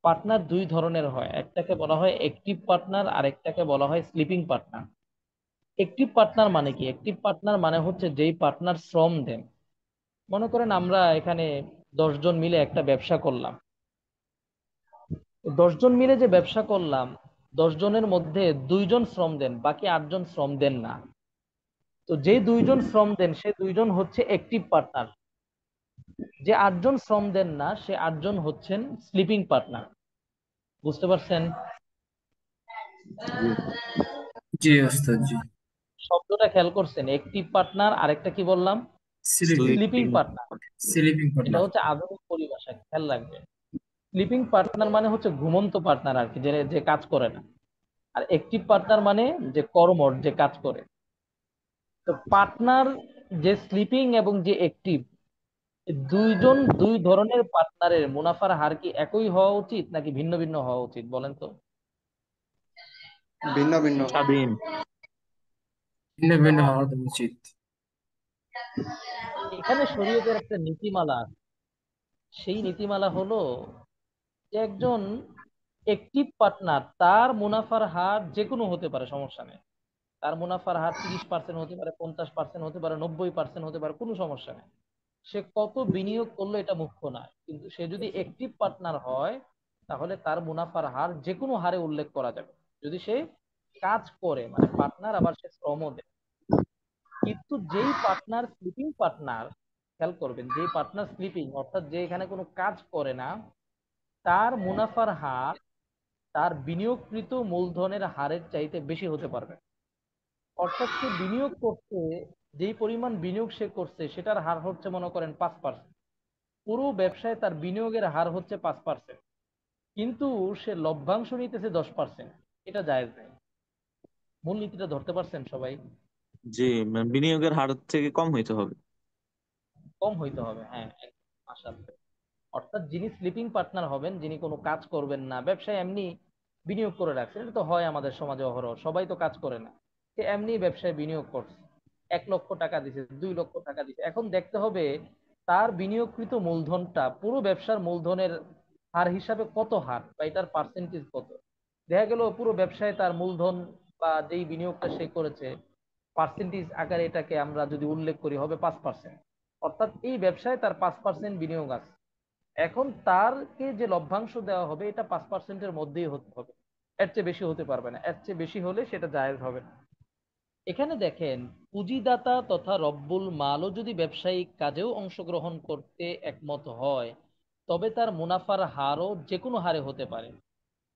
[SPEAKER 1] পার্টনার দুই ধরনের হয়, একটাকে বলা হয় অ্যাক্টিভ পার্টনার, আর একটাকে বলা হয় স্লিপিং পার্টনার। অ্যাক্টিভ পার্টনার মানে কি? অ্যাক্টিভ পার্টনার মানে হচ্ছে যেই পার্টনার শ্রম দেন। মনে করেন আমরা এখানে 10 জন মিলে একটা ব্যবসা করলাম। 10 জন মিলে যে ব্যবসা করলাম, 10 জনের মধ্যে 2 জন শ্রম দেন, বাকি 8 জন শ্রম দেন না। তো যে 2 জন শ্রম দেন, সে 2 জন হচ্ছে অ্যাক্টিভ পার্টনার। যে যে 8জন শ্রম দেন না সে 8জন হচ্ছেন স্লিপিং পার্টনার। বুঝতে পারছেন?
[SPEAKER 5] জি।
[SPEAKER 3] জি ওস্তাদ জি।
[SPEAKER 1] শব্দটা খেয়াল করছেন, অ্যাক্টিভ পার্টনার, আরেকটা কি বললাম?
[SPEAKER 3] Sleeping
[SPEAKER 1] sleeping
[SPEAKER 5] sleeping.
[SPEAKER 1] Partner.
[SPEAKER 3] Sleeping
[SPEAKER 1] এটা
[SPEAKER 3] পার্টনার।
[SPEAKER 1] হচ্ছে আধুনিক পরিভাষা, খেয়াল রাখবেন। স্লিপিং পার্টনার মানে হচ্ছে ঘুমন্ত পার্টনার আর কি, যে যে কাজ করে না। আর অ্যাক্টিভ পার্টনার মানে যে কর্মঠ, যে কাজ করে। তো পার্টনার যে স্লিপিং এবং যে অ্যাক্টিভ, দুইজন দুই ধরনের পার্টনারের মুনাফার হার কি একই হওয়া উচিত নাকি ভিন্ন ভিন্ন হওয়া উচিত বলেন তো?
[SPEAKER 6] ভিন্ন ভিন্ন।
[SPEAKER 5] স্বাধীন।
[SPEAKER 3] ভিন্ন ভিন্ন হওয়া উচিত।
[SPEAKER 1] এখানে শরীয়তের একটা নীতিমালা আছে। সেই নীতিমালা হলো যে একজন অ্যাক্টিভ পার্টনার তার মুনাফার হার যে কোনো হতে পারে, সমস্যা নেই। তার মুনাফার হার 30% হতে পারে, 50% হতে পারে, 90% হতে পারে, কোনো সমস্যা নেই। সে কত বিনিয়োগ করলো এটা মুখ্য না, কিন্তু সে যদি অ্যাক্টিভ পার্টনার হয় তাহলে তার মুনাফার হার যে কোনো হারে উল্লেখ করা যাবে যদি সে কাজ করে, মানে পার্টনার আবার সে শ্রমও দেয়। কিন্তু যেই পার্টনার স্লিপিং পার্টনার, খেয়াল করবেন, যেই পার্টনার স্লিপিং অর্থাৎ যে এখানে কোনো কাজ করে না, তার মুনাফার হার তার বিনিয়োগকৃত মূলধনের হারের চাইতে বেশি হতে পারবে। অর্থাৎ সে বিনিয়োগ করছে, যেই পরিমাণ বিনিয়োগ সে করছে সেটার হার হচ্ছে মনে করেন 5%। পুরো ব্যবসায় তার বিনিয়োগের হার হচ্ছে 5%, কিন্তু সে লভ্যাংশ নিতেছে 10%। এটা জায়েজ নেই। মূলনীতিটা ধরতে পারছেন সবাই?
[SPEAKER 5] জি, মানে বিনিয়োগের হার থেকে কম হইতে হবে।
[SPEAKER 1] কম হইতে হবে, হ্যাঁ, মাশাআল্লাহ। অর্থাৎ যিনি স্লিপিং পার্টনার হবেন, যিনি কোনো কাজ করবেন না, ব্যবসায় এমনি বিনিয়োগ করে রাখছেন, এটা তো হয় আমাদের সমাজে অহরহ, সবাই তো কাজ করে না, সে এমনি ব্যবসায় বিনিয়োগ করছে, 1 লক্ষ টাকা দিছে, 2 লক্ষ টাকা দিছে। এখন দেখতে হবে তার বিনিয়োগকৃত মূলধনটা পুরো ব্যবসার মূলধনের হার হিসাবে কত হার, বা এটার পার্সেন্টেজ কত। দেখা গেল পুরো ব্যবসায় তার মূলধন বা যেই বিনিয়োগটা সে করেছে, পার্সেন্টেজ আকারে এটাকে আমরা যদি উল্লেখ করি হবে 5%। অর্থাৎ এই ব্যবসায় তার 5% বিনিয়োগ আছে। এখন তারকে যে লভ্যাংশ দেওয়া হবে এটা 5%-এর মধ্যেই হতে হবে, এর চেয়ে বেশি হতে পারবে না। এর চেয়ে বেশি হলে সেটা জায়েজ হবে না। এখানে দেখেন, পুঁজিদাতা তথা রব্বুল মালও যদি ব্যবসায়িক কাজেও অংশগ্রহণ করতে একমত হয় তবে তার মুনাফার হারও যে কোনো হারে হতে পারে,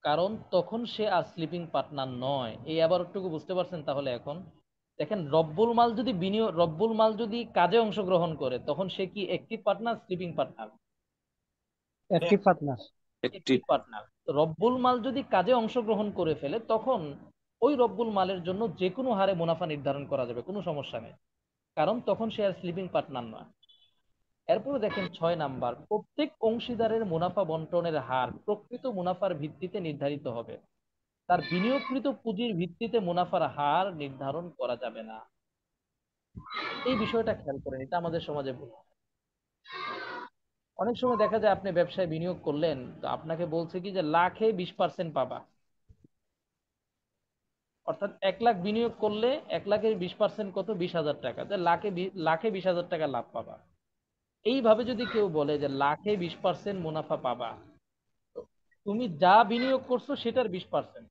[SPEAKER 1] কারণ তখন সে আর স্লিপিং পার্টনার নয়। এই আবার একটু বুঝতে পারছেন? তাহলে এখন দেখেন, রব্বুল মাল যদি কাজে অংশগ্রহণ করে তখন সে কি active partner, sleeping partner?
[SPEAKER 4] Active partner.
[SPEAKER 5] একটি।
[SPEAKER 1] Active partner. রব্বুল মাল যদি কাজে অংশগ্রহণ করে ফেলে তখন ওই রব্বুল মালের জন্য যে কোনো হারে মুনাফা নির্ধারণ করা যাবে, কোনো সমস্যা নেই, কারণ তখন সে আর স্লিপিং পার্টনার নয়। এরপরে দেখেন 6 নাম্বার, প্রত্যেক অংশীদারের মুনাফা বন্টনের হার প্রকৃত মুনাফার ভিত্তিতে নির্ধারিত হবে, তার বিনিয়োগকৃত পুঁজির ভিত্তিতে মুনাফার হার নির্ধারণ করা যাবে না। এই বিষয়টা খেয়াল করেন, এটা আমাদের সমাজে ভুল। অনেক সময় দেখা যায় আপনি ব্যবসায় বিনিয়োগ করলেন, তো আপনাকে বলছে কি যে লাখে 20% পাবা। অর্থাৎ 1 লাখ বিনিয়োগ করলে 1 লাখের 20% কত? 20,000 টাকা। লাখে 20,000 টাকা লাভ পাবা। এইভাবে যদি কেউ বলে যে লাখে 20% মুনাফা পাবা, তো তুমি যা বিনিয়োগ করছো সেটার 20%,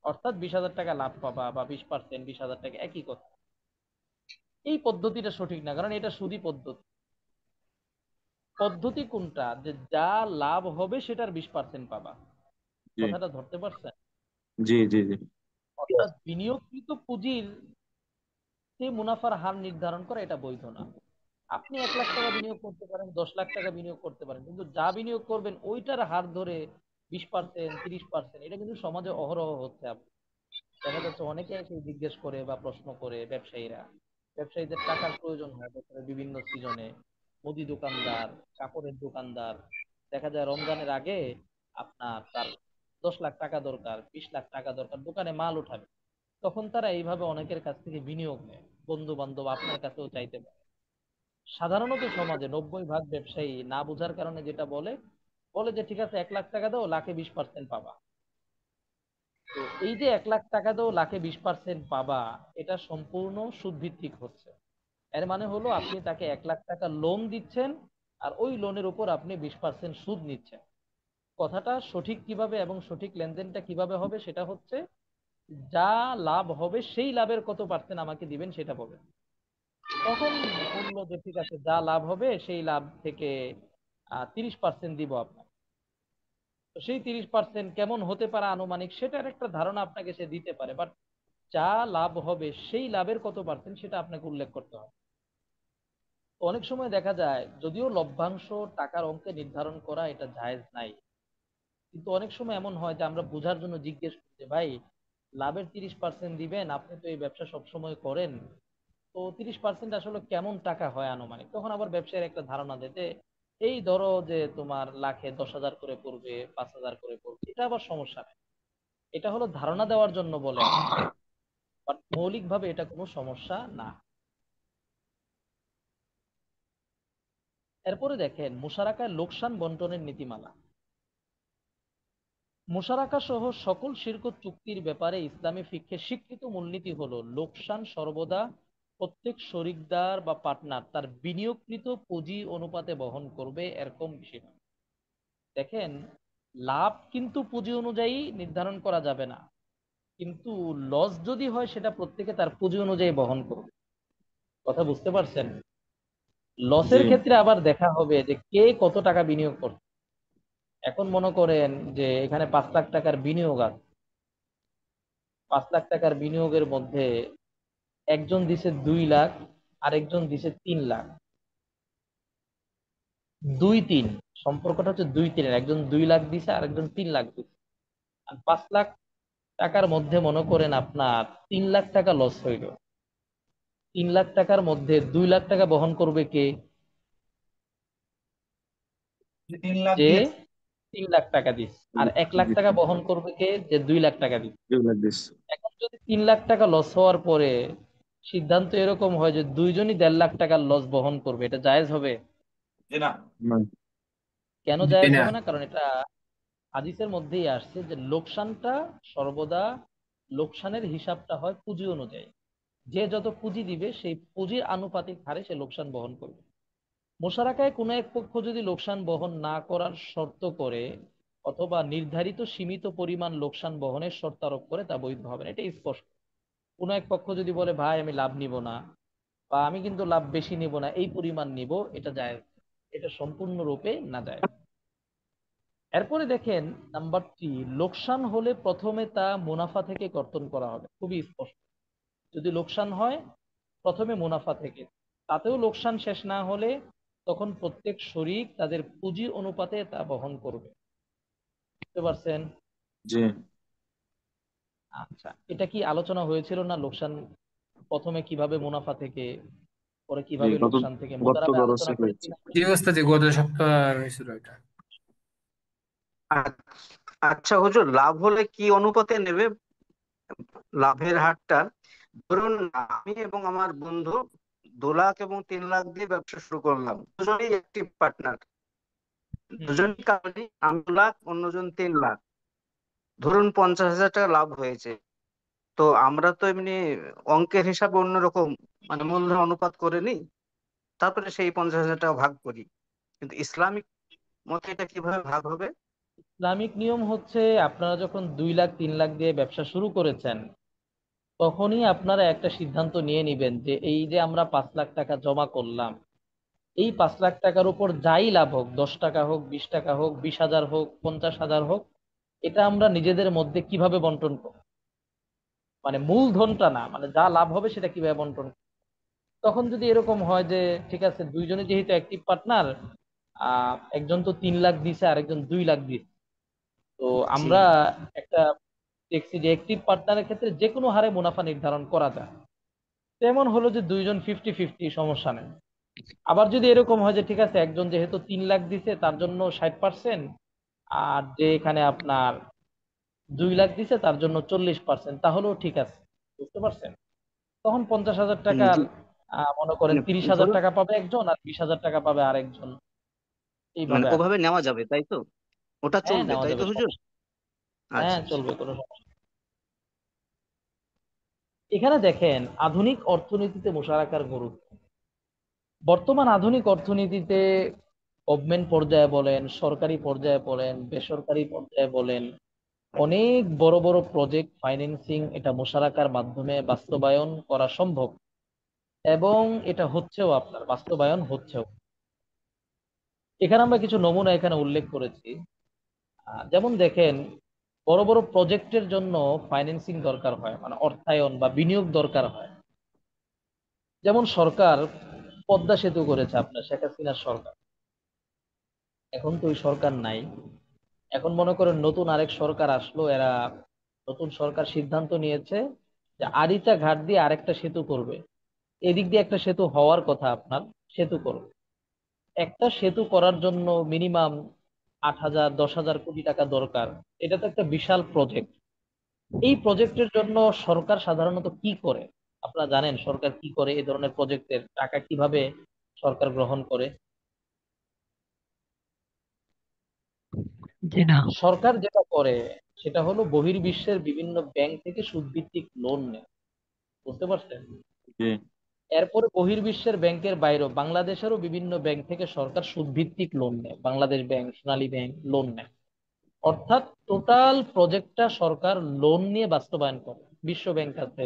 [SPEAKER 1] অর্থাৎ 20,000 টাকা লাভ পাবা, বা 20%, 20,000 টাকা একই কথা। এই পদ্ধতিটা সঠিক না, কারণ এটা সুদী পদ্ধতি। পদ্ধতি কোনটা? যে যা লাভ হবে সেটার 20% পাবা।
[SPEAKER 5] জি
[SPEAKER 1] কথাটা ধরতে পারছেন?
[SPEAKER 5] জি জি জি।
[SPEAKER 1] অর্থাৎ বিনিয়োগকৃত পুঁজির যে মুনাফার হার নির্ধারণ করা এটা বৈধ না। আপনি 1 লাখ টাকা বিনিয়োগ করতে পারেন, 10 লাখ টাকা বিনিয়োগ করতে পারেন, কিন্তু যা বিনিয়োগ করবেন ওইটার হার ধরে 20%, 30%, এটা কিন্তু সমাজে অহরহ হচ্ছে। দেখা যাচ্ছে অনেকে এসে জিজ্ঞেস করে বা প্রশ্ন করে, ব্যবসায়ীদের টাকার প্রয়োজন হয় বছরের বিভিন্ন সিজনে। মুদি দোকানদার, কাপড়ের দোকানদার, দেখা যায় রমজানের আগে আপনার তার 10 লাখ টাকা দরকার, 20 লাখ টাকা দরকার, দোকানে মাল উঠাবে। তখন তারা এইভাবে অনেকের কাছ থেকে বিনিয়োগ নেয়, বন্ধু বান্ধব আপনার কাছেও চাইতে পারে। সাধারণত সমাজে 90% ব্যবসায়ী না বোঝার কারণে যেটা বলে, বলে যে ঠিক আছে 1 লাখ টাকা দাও, লাখে 20% পাবা। তো এই যে 1 লাখ টাকা দাও, লাখে 20% পাবা, এটা সম্পূর্ণ সুদ ভিত্তিক হচ্ছে। এর মানে হলো আপনি তাকে 1 লাখ টাকা লোন দিচ্ছেন, আর ওই লোনের উপর আপনি 20% সুদ নিচ্ছেন। কথাটা সঠিক কিভাবে এবং সঠিক লেনদেনটা কিভাবে হবে সেটা হচ্ছে, যা লাভ হবে সেই লাভের কত পার্সেন্ট আমাকে দিবেন সেটা বলেন। তখন বললো যে ঠিক আছে, যা লাভ হবে সেই লাভ থেকে 30% দিব আপনার। তো সেই 30% কেমন হতে পারে আনুমানিক, সেটার একটা ধারণা আপনাকে সে দিতে পারে, বাট যা লাভ হবে সেই লাভের কত পার্সেন্ট সেটা আপনাকে উল্লেখ করতে হবে। তো অনেক সময় দেখা যায় যদিও লভ্যাংশ টাকার অঙ্কে নির্ধারণ করা এটা জায়েজ নাই, কিন্তু অনেক সময় এমন হয় যে আমরা বোঝার জন্য জিজ্ঞেস করি যে ভাই লাভের 30% দিবেন, আপনি তো এই ব্যবসা সবসময় করেন, তো 30% আসলে কেমন টাকা হয় আনুমানিক। তখন আবার ব্যবসায়ীর একটা ধারণা দেয় যে এই ধরো যে তোমার লাখে 10,000 করে পড়বে, 5,000 করে পড়বে, এটা আবার সমস্যা নেই। এটা হলো ধারণা দেওয়ার জন্য বলে আর কি। বাট মৌলিকভাবে এটা কোনো সমস্যা না। এরপরে দেখেন মুশারাকায় লোকসান বন্টনের নীতিমালা। মুশারাকা সহ সকল শিরকত চুক্তির ব্যাপারে ইসলামী ফিকহে স্বীকৃত মূলনীতি হলো লোকসান সর্বদা প্রত্যেক শরিকদার বা পার্টনার তার বিনিয়োগকৃত পুঁজি অনুপাতে বহন করবে, এরকম বিষয় না। দেখেন, লাভ কিন্তু পুঁজি অনুযায়ী নির্ধারণ করা যাবে না, কিন্তু লস যদি হয় সেটা প্রত্যেকে তার পুঁজি অনুযায়ী বহন করবে। কথা বুঝতে পারছেন?
[SPEAKER 5] জি।
[SPEAKER 1] লসের ক্ষেত্রে আবার দেখা হবে যে কে কত টাকা বিনিয়োগ করছে। এখন মনে করেন যে এখানে 5 লাখ টাকার বিনিয়োগ আছে, 5 লাখ টাকার বিনিয়োগের মধ্যে একজন দিছে 2 লাখ, আরেকজন দিছে 3 লাখ। 2-3, সম্পর্কটা হচ্ছে 2-3, একজন 2 লাখ দিছে আরেকজন 3 লাখ দিছে। আর 5 লাখ টাকার মধ্যে মনে করেন আপনার 3 লাখ টাকা লস হইল। 3 লাখ টাকার মধ্যে 2 লাখ টাকা বহন করবে কে? যে 3 লাখ টাকা দিস। আর 1 লাখ টাকা বহন করবে কে? যে 2 লাখ টাকা দিস। এখন যদি 3 লাখ টাকা লস হওয়ার পরে সিদ্ধান্ত এরকম হয় যে দুইজনই 1.5 লাখ টাকার লস বহন করবে, এটা জায়েজ হবে?
[SPEAKER 5] না।
[SPEAKER 1] কেন
[SPEAKER 3] জি
[SPEAKER 1] জায়েজ
[SPEAKER 3] না।
[SPEAKER 1] হবে না? কারণ এটা হাদিসের মধ্যেই আসছে যে লোকসানটা সর্বদা, লোকসানের হিসাবটা হয় পুঁজি অনুযায়ী। যে যত পুঁজি দিবে সেই পুঁজির আনুপাতিক হারে সে লোকসান বহন করবে। মোশারাকায় কোনো এক পক্ষ যদি লোকসান বহন না করার শর্ত করে অথবা নির্ধারিত সীমিত পরিমাণ লোকসান বহনের শর্ত আরোপ করে, তা বৈধ হবে না। এটা স্পষ্ট। কোনো এক পক্ষ যদি বলে ভাই আমি লাভ নিব না, বা আমি কিন্তু লাভ বেশি নিব না, এই পরিমাণ নিব, এটা জায়েজ। এটা সম্পূর্ণরূপে না জায়েজ। এরপরে দেখেন নাম্বার 3, লোকসান হলে প্রথমে তা মুনাফা থেকে কর্তন করা হবে। খুবই স্পষ্ট। যদি লোকসান হয় প্রথমে মুনাফা থেকে, তাতেও লোকসান শেষ না হলে তখন প্রত্যেক শরিক তাদের পুঁজি অনুপাতে তা বহন করবে। বুঝতে পারছেন?
[SPEAKER 5] জি।
[SPEAKER 1] আচ্ছা, এটা কি আলোচনা হয়েছিল না? লোকসান প্রথমে কিভাবে মুনাফা থেকে, পরে
[SPEAKER 5] জি,
[SPEAKER 1] কিভাবে
[SPEAKER 5] গত
[SPEAKER 1] লোকসান থেকে,
[SPEAKER 5] গত
[SPEAKER 1] মোতারাবে
[SPEAKER 5] দরসে
[SPEAKER 1] আলোচনা করেছি
[SPEAKER 5] হয়েছে।
[SPEAKER 1] না?
[SPEAKER 3] জি ওস্তাদ, জি গত সপ্তাহ হয়েছিল এটা।
[SPEAKER 2] আচ্ছা হুজুর, লাভ হলে কি অনুপাতে নেবে লাভের হারটা? ধরুন আমি এবং আমার বন্ধু 2 লাখ এবং 3 লাখ দিয়ে ব্যবসা শুরু করলাম, দুজনেই একটি পার্টনার,
[SPEAKER 1] হুম।
[SPEAKER 2] দুজনই কামাই, আমি 2 লাখ অন্যজন 3 লাখ। ধরুন 50,000 টাকা লাভ হয়েছে। তো আমরা তো এমনি অঙ্কের হিসাবে অন্যরকম, মানে মূলধন অনুপাত করে নিই, তারপরে সেই 50,000 টাকা ভাগ করি। কিন্তু ইসলামিক মতে এটা কিভাবে ভাগ হবে?
[SPEAKER 1] ইসলামিক নিয়ম হচ্ছে আপনারা যখন 2 লাখ 3 লাখ দিয়ে ব্যবসা শুরু করেছেন তখনই আপনারা একটা সিদ্ধান্ত নিয়ে নিবেন যে এই যে আমরা 5 লাখ টাকা জমা করলাম, এই 5 লাখ টাকার উপর যাই লাভ হোক, 10 টাকা হোক, 20 টাকা হোক, 20,000 হোক, 50,000 হোক, এটা আমরা নিজেদের মধ্যে কিভাবে বন্টন করব। মানে মূলধনটা না, মানে যা লাভ হবে সেটা কিভাবে বন্টন করব। তখন যদি এরকম হয় যে ঠিক আছে দুইজনে যেহেতু অ্যাক্টিভ পার্টনার, একজন তো 3 লাখ দিছে আরেকজন 2 লাখ দিছে, তো
[SPEAKER 2] জি।
[SPEAKER 1] আমরা একটা দেখছি যে অ্যাক্টিভ পার্টনারের ক্ষেত্রে যে কোনো হারে মুনাফা নির্ধারণ করা যায়। তেমন হলো যে দুইজন 50-50, সমস্যা নেই। আবার যদি এরকম হয় যে ঠিক আছে একজন যেহেতু 3 লাখ দিছে তার জন্য 60%, আর যে এখানে আপনার 2 লাখ দিছে তার জন্য 40%, তাহলেও ঠিক আছে। বুঝতে পারছেন? তখন 50,000 টাকার
[SPEAKER 2] জি,
[SPEAKER 1] মনে করেন
[SPEAKER 2] মানে
[SPEAKER 1] 30,000
[SPEAKER 2] ধরুন,
[SPEAKER 1] টাকা পাবে একজন আর 20,000 টাকা পাবে আরেকজন,
[SPEAKER 2] মানে
[SPEAKER 1] এইভাবে আর কি।
[SPEAKER 2] ওভাবে নেওয়া যাবে তাই তো? ওটা
[SPEAKER 1] হ্যাঁ,
[SPEAKER 2] চলবে
[SPEAKER 1] নেওয়া
[SPEAKER 2] তাই তো
[SPEAKER 1] যাবে,
[SPEAKER 2] হুজুর?
[SPEAKER 1] সমস্যা।
[SPEAKER 2] আচ্ছা
[SPEAKER 1] হ্যাঁ,
[SPEAKER 2] আচ্ছা।
[SPEAKER 1] চলবে, কোনো সমস্যা নেই। এখানে দেখেন আধুনিক অর্থনীতিতে মুশারাকার গুরুত্ব। বর্তমান আধুনিক অর্থনীতিতে গভর্নমেন্ট পর্যায়ে বলেন, সরকারি পর্যায়ে বলেন, বেসরকারি পর্যায়ে বলেন, অনেক বড় বড় প্রজেক্ট ফাইন্যান্সিং এটা মুশারাকার মাধ্যমে বাস্তবায়ন করা সম্ভব, এবং এটা হচ্ছেও, আপনার বাস্তবায়ন হচ্ছেও। এখানে আমরা কিছু নমুনা এখানে উল্লেখ করেছি। যেমন দেখেন, বড় বড় প্রজেক্টের জন্য ফাইন্যান্সিং দরকার হয়, মানে অর্থায়ন বা বিনিয়োগ দরকার হয়। যেমন সরকার পদ্মা সেতু করেছে আপনার শেখ হাসিনার সরকার, এখন তো ওই সরকার নাই। এখন মনে করেন নতুন আরেক সরকার আসলো, এরা নতুন সরকার সিদ্ধান্ত নিয়েছে যে আরিচা ঘাট দিয়ে আরেকটা সেতু করবে। এদিক দিয়ে একটা সেতু হওয়ার কথা, আপনার সেতু করবে। একটা সেতু করার জন্য মিনিমাম 8,000 10,000 কোটি টাকা দরকার। এটা তো একটা বিশাল প্রজেক্ট। এই প্রজেক্টের জন্য সরকার সাধারণত কি করে? আপনারা জানেন সরকার কি করে? এই ধরনের প্রজেক্টের টাকা কিভাবে সরকার গ্রহণ করে?
[SPEAKER 4] জি না।
[SPEAKER 1] সরকার যেটা করে সেটা হলো বহির্বিশ্বের বিভিন্ন ব্যাংক থেকে সুদভিত্তিক লোন নেয়। বুঝতে পারছেন?
[SPEAKER 5] জি
[SPEAKER 1] এরপরে বহির্বিশ্বের ব্যাংকের বাইরেও বাংলাদেশেরও বিভিন্ন ব্যাংক থেকে সরকার সুদভিত্তিক লোন নেয়, বাংলাদেশ ব্যাংক, সোনালী ব্যাংক লোন নেয়। অর্থাৎ টোটাল প্রজেক্টটা সরকার লোন নিয়ে বাস্তবায়ন করে। বিশ্ব ব্যাংক আছে,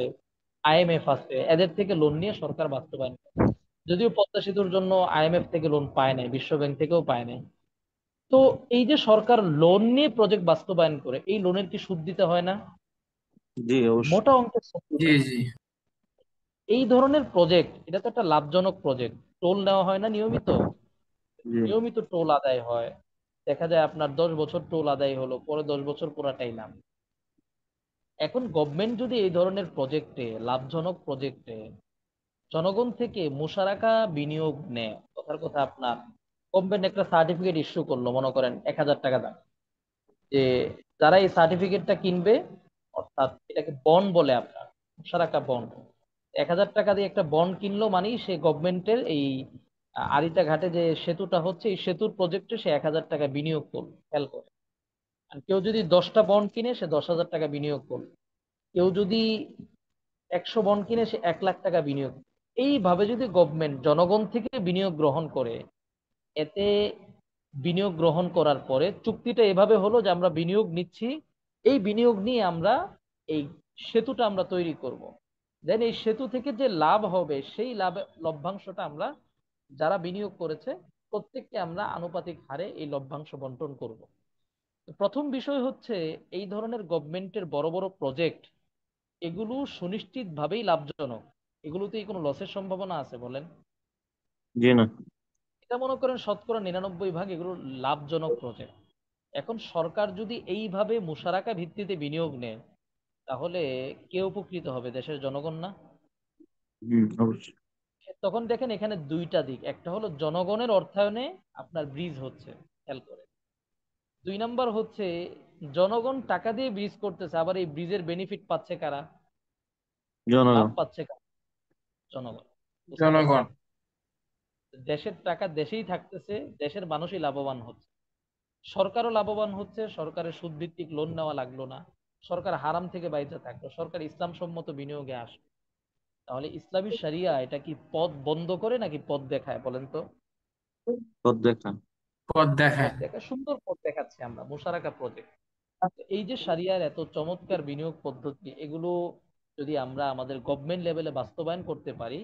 [SPEAKER 1] আইএমএফ আছে, এদের থেকে লোন নিয়ে সরকার বাস্তবায়ন করে। যদিও পদ্মা সেতুর জন্য আইএমএফ থেকে লোন পায় নাই, বিশ্ব ব্যাংক থেকেও পায় নাই। তো এই যে সরকার লোন নিয়ে প্রজেক্ট বাস্তবায়ন করে, এই লোনের কি সুদ দিতে হয় না?
[SPEAKER 5] জি অবশ্যই।
[SPEAKER 1] মোটা অঙ্কের সুদ
[SPEAKER 3] জি
[SPEAKER 1] দিতে হয়।
[SPEAKER 3] জি
[SPEAKER 1] এই ধরনের প্রজেক্ট, এটা তো একটা লাভজনক প্রজেক্ট। টোল নেওয়া হয় না নিয়মিত?
[SPEAKER 5] জি
[SPEAKER 1] নিয়মিত টোল আদায় হয়। দেখা যায় আপনার 10 বছর টোল আদায় হলো, পরে 10 বছর পুরাটাই নাম। এখন গভর্নমেন্ট যদি এই ধরনের প্রজেক্টে, লাভজনক প্রজেক্টে জনগণ থেকে মুশারাকা বিনিয়োগ নেয়, কথার কথা আপনার গভর্নমেন্ট একটা সার্টিফিকেট ইস্যু করলো, মনে করেন 1,000 টাকা দাম, যে যারা এই সার্টিফিকেটটা কিনবে, অর্থাৎ এটাকে বন্ড বলে আপনার, মুশারাকা বন্ড। 1,000 টাকা দিয়ে একটা বন্ড কিনলো মানেই সে গভর্নমেন্টের এই আরিচা ঘাটে যে সেতুটা হচ্ছে, এই সেতুর প্রজেক্টে সে 1,000 টাকা বিনিয়োগ করলো। খেয়াল করে, আর কেউ যদি 10টা বন্ড কিনে সে 10,000 টাকা বিনিয়োগ করলো। কেউ যদি 100 বন্ড কিনে সে 1,00,000 টাকা বিনিয়োগ। এইভাবে যদি গভর্নমেন্ট জনগণ থেকে বিনিয়োগ গ্রহণ করে, এতে বিনিয়োগ গ্রহণ করার পরে চুক্তিটা এভাবে হলো যে আমরা বিনিয়োগ নিচ্ছি, এই বিনিয়োগ নিয়ে আমরা এই সেতুটা আমরা তৈরি করব। দেন এই সেতু থেকে যে লাভ হবে, সেই লভ্যাংশটা আমরা, যারা বিনিয়োগ করেছে প্রত্যেককে আমরা আনুপাতিক হারে এই লভ্যাংশ বন্টন করব। তো প্রথম বিষয় হচ্ছে, এই ধরনের গভর্নমেন্টের বড় বড় প্রজেক্ট, এগুলো সুনিশ্চিতভাবেই লাভজনক। এগুলোতেই কোনো লসের সম্ভাবনা আছে বলেন?
[SPEAKER 5] জি না।
[SPEAKER 1] এটা মনে করেন শতকরা 99 ভাগ এগুলো লাভজনক প্রজেক্ট। এখন সরকার যদি এইভাবে মুশারাকা ভিত্তিতে বিনিয়োগ নেয়, তাহলে কে উপকৃত হবে? দেশের জনগণ না?
[SPEAKER 5] অবশ্যই।
[SPEAKER 1] তখন দেখেন এখানে দুইটা দিক, একটা হলো জনগণের অর্থায়নে আপনার ব্রিজ হচ্ছে, খেয়াল করে। 2 নাম্বার হচ্ছে জনগণ টাকা দিয়ে ব্রিজ করতেছে, আবার এই ব্রিজের বেনিফিট পাচ্ছে কারা? লাভ
[SPEAKER 5] জনগণ।
[SPEAKER 1] পাচ্ছে কারা? জনগণ। বুঝতে
[SPEAKER 3] জনগণ।
[SPEAKER 1] পারছেন? দেশের টাকা দেশেই থাকতেছে, দেশের মানুষই লাভবান হচ্ছে, সরকারও লাভবান হচ্ছে, সরকারের সুদ ভিত্তিক লোন নেওয়া লাগলো না, সরকার হারাম থেকে বাইরে থাকলো, সরকার ইসলাম সম্মত বিনিয়োগে আসলো। তাহলে ইসলামী শরিয়া এটা কি পথ বন্ধ করে নাকি পথ দেখায় বলেন তো?
[SPEAKER 5] পথ দেখা।
[SPEAKER 3] পথ
[SPEAKER 1] পথ
[SPEAKER 3] দেখায়।
[SPEAKER 1] দেখায়, সুন্দর পথ দেখাচ্ছে আমরা মুশারাকা প্রজেক্ট। এই যে শরিয়ার এত চমৎকার বিনিয়োগ পদ্ধতি, এগুলো যদি আমরা আমাদের গভর্নমেন্ট লেভেলে বাস্তবায়ন করতে পারি,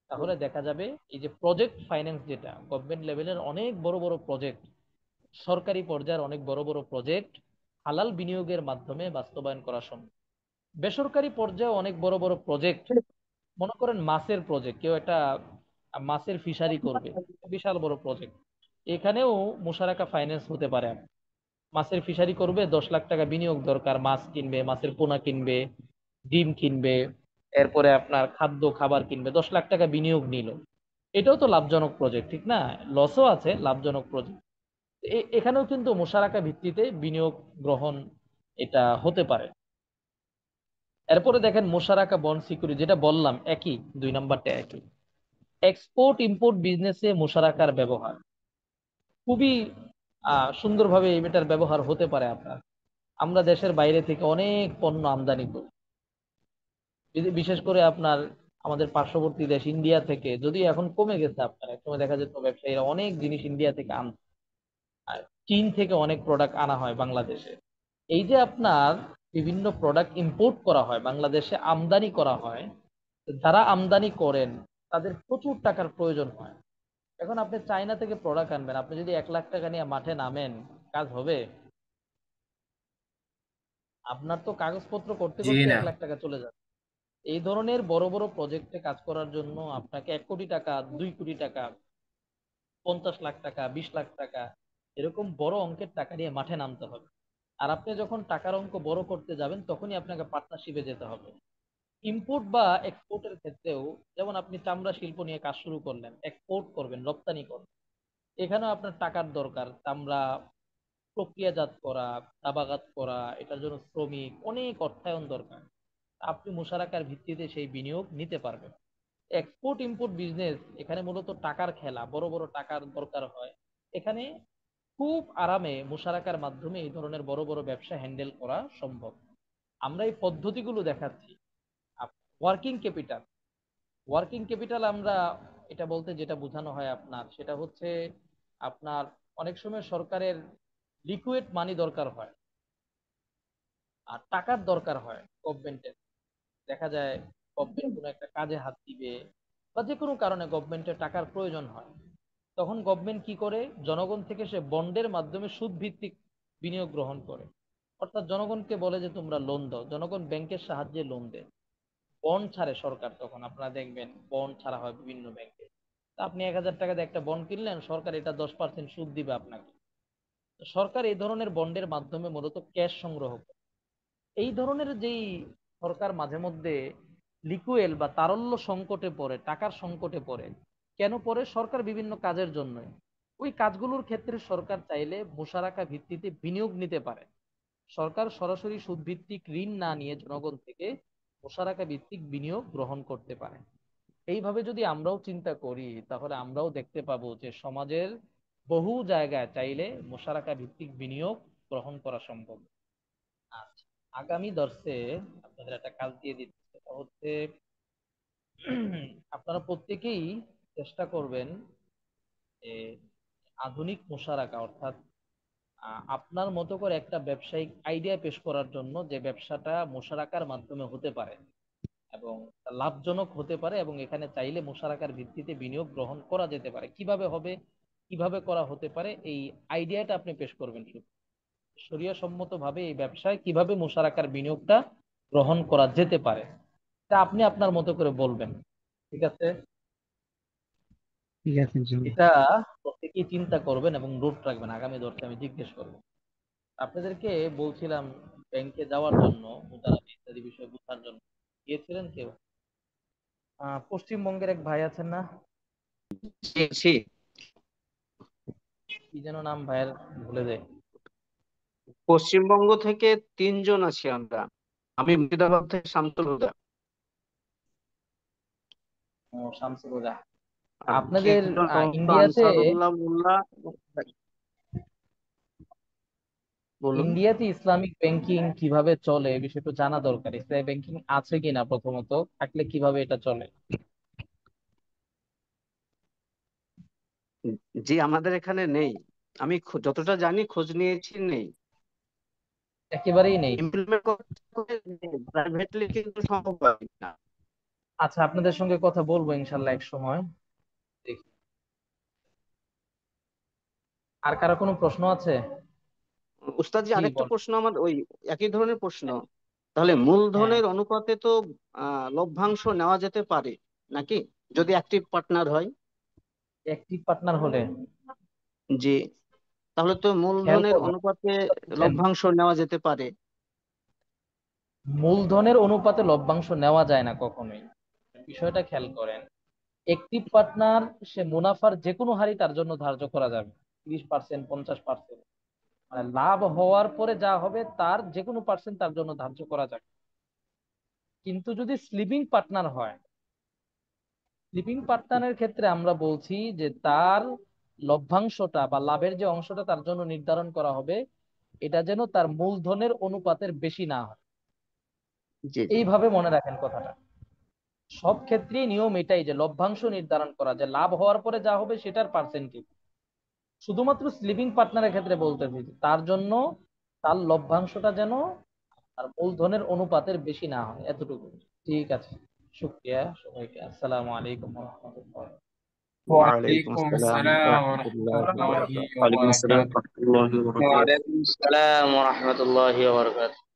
[SPEAKER 1] তাহলে দেখা যাবে এই যে প্রজেক্ট ফাইন্যান্স, যেটা গভর্নমেন্ট লেভেলের অনেক বড় বড় প্রজেক্ট, সরকারি পর্যায়ের অনেক বড় বড় প্রজেক্ট হালাল বিনিয়োগের মাধ্যমে বাস্তবায়ন করা সম্ভব। বেসরকারি পর্যায়ে অনেক বড় বড় প্রজেক্ট, মনে করেন মাছের প্রজেক্ট, কেউ একটা মাছের ফিশারি করবে, বিশাল বড় প্রজেক্ট, এখানেও মুশারাকা ফাইন্যান্স হতে পারে। মাছের ফিশারি করবে, 10,00,000 টাকা বিনিয়োগ দরকার, মাছ কিনবে, মাছের পোনা কিনবে, ডিম কিনবে, এরপরে আপনার খাদ্য খাবার কিনবে, 10,00,000 টাকা বিনিয়োগ নিল। এটাও তো লাভজনক প্রজেক্ট, ঠিক না? লসও আছে, লাভজনক প্রজেক্ট। এখানেও কিন্তু মুশারাকা ভিত্তিতে বিনিয়োগ গ্রহণ এটা হতে পারে। এরপরে দেখেন মুশারাকা বন্ড সিকিউরিটি, যেটা বললাম একই, 2 নাম্বারটা একই। এক্সপোর্ট ইম্পোর্ট বিজনেসে মুশারাকার ব্যবহার খুবই সুন্দরভাবে এটার ব্যবহার হতে পারে আপনার। আমরা দেশের বাইরে থেকে অনেক পণ্য আমদানি করি, বিশেষ করে আপনার আমাদের পার্শ্ববর্তী দেশ ইন্ডিয়া থেকে, যদিও এখন কমে গেছে, আপনার একসময় দেখা যেত ব্যবসায়ীরা অনেক জিনিস ইন্ডিয়া থেকে আর চীন থেকে অনেক প্রোডাক্ট আনা হয় বাংলাদেশে। এই যে আপনার বিভিন্ন প্রোডাক্ট ইম্পোর্ট করা হয়, বাংলাদেশে আমদানি করা হয়, যারা আমদানি করেন তাদের প্রচুর টাকার প্রয়োজন হয়। এখন আপনি চায়না থেকে প্রোডাক্ট আনবেন, আপনি যদি 1 লাখ টাকা নিয়ে মাঠে নামেন, কাজ হবে? আপনার তো কাগজপত্র করতে
[SPEAKER 3] জি
[SPEAKER 1] করতে
[SPEAKER 3] না।
[SPEAKER 1] 1 লাখ টাকা চলে যাবে। এই ধরনের বড় বড় প্রজেক্টে কাজ করার জন্য আপনাকে 1 কোটি টাকা, 2 কোটি টাকা, 50 লাখ টাকা, 20 লাখ টাকা এরকম বড় অঙ্কের টাকা নিয়ে মাঠে নামতে হবে। আর আপনি যখন টাকার অঙ্ক বড় করতে যাবেন তখনই আপনাকে পার্টনারশিপে যেতে হবে। ইম্পোর্ট বা এক্সপোর্টের ক্ষেত্রেও যেমন আপনি চামড়া শিল্প নিয়ে কাজ শুরু করলেন, এক্সপোর্ট করবেন, রপ্তানি করবেন, এখানেও আপনার টাকার দরকার। চামড়া প্রক্রিয়াজাত করা, চাবাগাত করা, এটার জন্য শ্রমিক, অনেক অর্থায়ন দরকার। আপনি মুশারাকার ভিত্তিতে সেই বিনিয়োগ নিতে পারবেন। এক্সপোর্ট ইম্পোর্ট বিজনেস এখানে মূলত টাকার খেলা, বড় বড় টাকার দরকার হয়। এখানে খুব আরামে মুশারাকার মাধ্যমে এই ধরনের বড় বড় ব্যবসা হ্যান্ডেল করা সম্ভব। আমরা এই পদ্ধতিগুলো দেখাচ্ছি। ওয়ার্কিং ক্যাপিটাল, ওয়ার্কিং ক্যাপিটাল আমরা এটা বলতে যেটা বোঝানো হয় আপনার, সেটা হচ্ছে আপনার অনেক সময় সরকারের লিকুইড মানি দরকার হয় আর টাকার দরকার হয় গভর্নমেন্টের। দেখা যায় গভর্নমেন্ট কোনো একটা কাজে হাত দিবে বা যে কোনো কারণে গভর্নমেন্টের টাকার প্রয়োজন হয়, তখন গভর্নমেন্ট কি করে, জনগণ থেকে সে বন্ডের মাধ্যমে সুদ ভিত্তিক বিনিয়োগ গ্রহণ করে। অর্থাৎ জনগণকে বলে যে তোমরা লোন দাও, জনগণ ব্যাংকের সাহায্যে লোন দেয়। বন্ড ছাড়ে সরকার, তখন আপনারা দেখবেন বন্ড ছাড়া হয় বিভিন্ন ব্যাংকে। তা আপনি 1,000 টাকা দিয়ে একটা বন্ড কিনলেন, সরকার এটা 10% সুদ দিবে আপনাকে। তো সরকার এই ধরনের বন্ডের মাধ্যমে মূলত ক্যাশ সংগ্রহ করে। এই ধরনের যেই সরকার মাঝে মধ্যে লিকুইড বা তারল্য সংকটে পড়ে, টাকার সংকটে পড়ে, কেন পড়ে? সরকার বিভিন্ন কাজের জন্য। ওই কাজগুলোর ক্ষেত্রে সরকার চাইলে মুশারাকা ভিত্তিতে বিনিয়োগ নিতে পারে। সরকার সরাসরি সুদ ভিত্তিক ঋণ না নিয়ে জনগণ থেকে মুশারাকা ভিত্তিক বিনিয়োগ গ্রহণ করতে পারে। এইভাবে যদি আমরাও চিন্তা করি তাহলে আমরাও দেখতে পাবো যে সমাজের বহু জায়গায় চাইলে মুশারাকা ভিত্তিক বিনিয়োগ গ্রহণ করা সম্ভব। আচ্ছা, আগামী দর্শে আপনাদের একটা কাজ দিয়ে দিচ্ছি, সেটা হচ্ছে আপনারা প্রত্যেকেই চেষ্টা করবেন যে আধুনিক মুশারাকা, অর্থাৎ আপনার মতো করে একটা ব্যবসায়িক আইডিয়া পেশ করার জন্য, যে ব্যবসাটা মুশারাকার মাধ্যমে হতে পারে এবং লাভজনক হতে পারে এবং এখানে চাইলে মুশারাকার ভিত্তিতে বিনিয়োগ গ্রহণ করা যেতে পারে। কিভাবে হবে, কিভাবে করা হতে পারে, এই আইডিয়াটা আপনি পেশ করবেন। শুধু শরিয়া সম্মত ভাবে এই ব্যবসায় কিভাবে মুশারাকার বিনিয়োগটা গ্রহণ করা যেতে পারে তা আপনি আপনার মতো করে বলবেন। ঠিক আছে?
[SPEAKER 7] ঠিক আছে ইনশাল্লাহ।
[SPEAKER 1] এটা প্রত্যেকেই চিন্তা করবেন এবং নোট রাখবেন, আগামী দর্শে আমি জিজ্ঞেস করবো। আপনাদেরকে বলছিলাম ব্যাংকে যাওয়ার জন্য, মুদ্রানীতি ইত্যাদি বিষয় বোঝার জন্য, গিয়েছিলেন কেউ? পশ্চিমবঙ্গের এক ভাই আছেন না,
[SPEAKER 2] জি জি।
[SPEAKER 1] কি যেন নাম ভাইয়ের, ভুলে যাই।
[SPEAKER 2] পশ্চিমবঙ্গ থেকে 3 জন আছি আমরা। আমি মুর্শিদাবাদ থেকে শামসুল হুদা।
[SPEAKER 1] ও, শামসুল হুদা।
[SPEAKER 2] আর বাকি
[SPEAKER 1] আপনাদের
[SPEAKER 2] একজন হচ্ছে
[SPEAKER 1] ইন্ডিয়াতে,
[SPEAKER 2] আনসারুল্লাহ মোল্লা। বলুন।
[SPEAKER 1] ইন্ডিয়াতে ইসলামিক ব্যাংকিং কিভাবে চলে এই বিষয়টা জানা দরকার। ইসলামিক ব্যাংকিং আছে কিনা, প্রথমত থাকলে কিভাবে এটা চলে।
[SPEAKER 2] জি, আমাদের এখানে নেই। আমি যতটা জানি খোঁজ নিয়েছি, নেই।
[SPEAKER 1] একেবারেই নেই।
[SPEAKER 2] ইমপ্লিমেন্ট করতে প্রাইভেটলি কিন্তু সম্ভব হয় না।
[SPEAKER 1] আচ্ছা, আপনাদের সঙ্গে কথা বলবো ইনশাল্লাহ এক সময়, দেখি। আর কারো কোনো প্রশ্ন আছে?
[SPEAKER 2] উস্তাদজি,
[SPEAKER 1] জি
[SPEAKER 2] আরেকটা
[SPEAKER 1] বল।
[SPEAKER 2] প্রশ্ন আমার, ওই একই ধরনের প্রশ্ন। তাহলে
[SPEAKER 1] হ্যাঁ,
[SPEAKER 2] মূলধনের অনুপাতে তো লভ্যাংশ নেওয়া যেতে পারে নাকি, যদি অ্যাক্টিভ পার্টনার হয়?
[SPEAKER 1] অ্যাক্টিভ পার্টনার হলে
[SPEAKER 2] জি। তাহলে তো
[SPEAKER 1] খেয়াল
[SPEAKER 2] মূলধনের
[SPEAKER 1] করবেন,
[SPEAKER 2] অনুপাতে
[SPEAKER 1] বুঝছেন,
[SPEAKER 2] লভ্যাংশ নেওয়া যেতে পারে।
[SPEAKER 1] মূলধনের অনুপাতে লভ্যাংশ নেওয়া যায় না কখনোই। বিষয়টা খেয়াল করেন, অ্যাক্টিভ পার্টনার সে মুনাফার যে কোনো হারই তার জন্য ধার্য করা যাবে, 30%, 50%, মানে লাভ হওয়ার পরে যা হবে তার যে কোনো পার্সেন্ট তার জন্য ধার্য করা যাবে। কিন্তু যদি স্লিপিং পার্টনার হয়, স্লিপিং পার্টনারের ক্ষেত্রে আমরা বলছি যে তার লভ্যাংশটা বা লাভের যে অংশটা তার জন্য নির্ধারণ করা হবে, এটা যেন তার মূলধনের অনুপাতের বেশি না হয়।
[SPEAKER 2] জি জি।
[SPEAKER 1] এইভাবে মনে রাখেন কথাটা। সব ক্ষেত্রেই নিয়ম এটাই যে লভ্যাংশ নির্ধারণ করা, যে লাভ হওয়ার পরে যা হবে সেটার পার্সেন্টেজ। শুধুমাত্র স্লিপিং পার্টনারের ক্ষেত্রে বলতেছি যে তার জন্য তার লভ্যাংশটা যেন তার মূলধনের অনুপাতের বেশি না হয়, এতটুকু। ঠিক আছে, শুক্রিয়া সবাইকে। আসসালামু আলাইকুম ওয়া রাহমাতুল্লাহ।
[SPEAKER 2] ওয়ালাইকুম
[SPEAKER 3] وعليكم
[SPEAKER 2] আসসালাম
[SPEAKER 3] السلام ورحمة
[SPEAKER 2] রহমতুল্লাহি ওয়া
[SPEAKER 3] الله
[SPEAKER 2] বারাকাতুহু।
[SPEAKER 5] ওয়ালাইকুম আসসালাম
[SPEAKER 3] وبركاته
[SPEAKER 5] রহমতুল্লাহি ওয়া বারাকাতুহু।
[SPEAKER 7] ওয়ালাইকুম আসসালাম ওয়া রাহমাতুল্লাহি ওয়া বারাকাতুহু।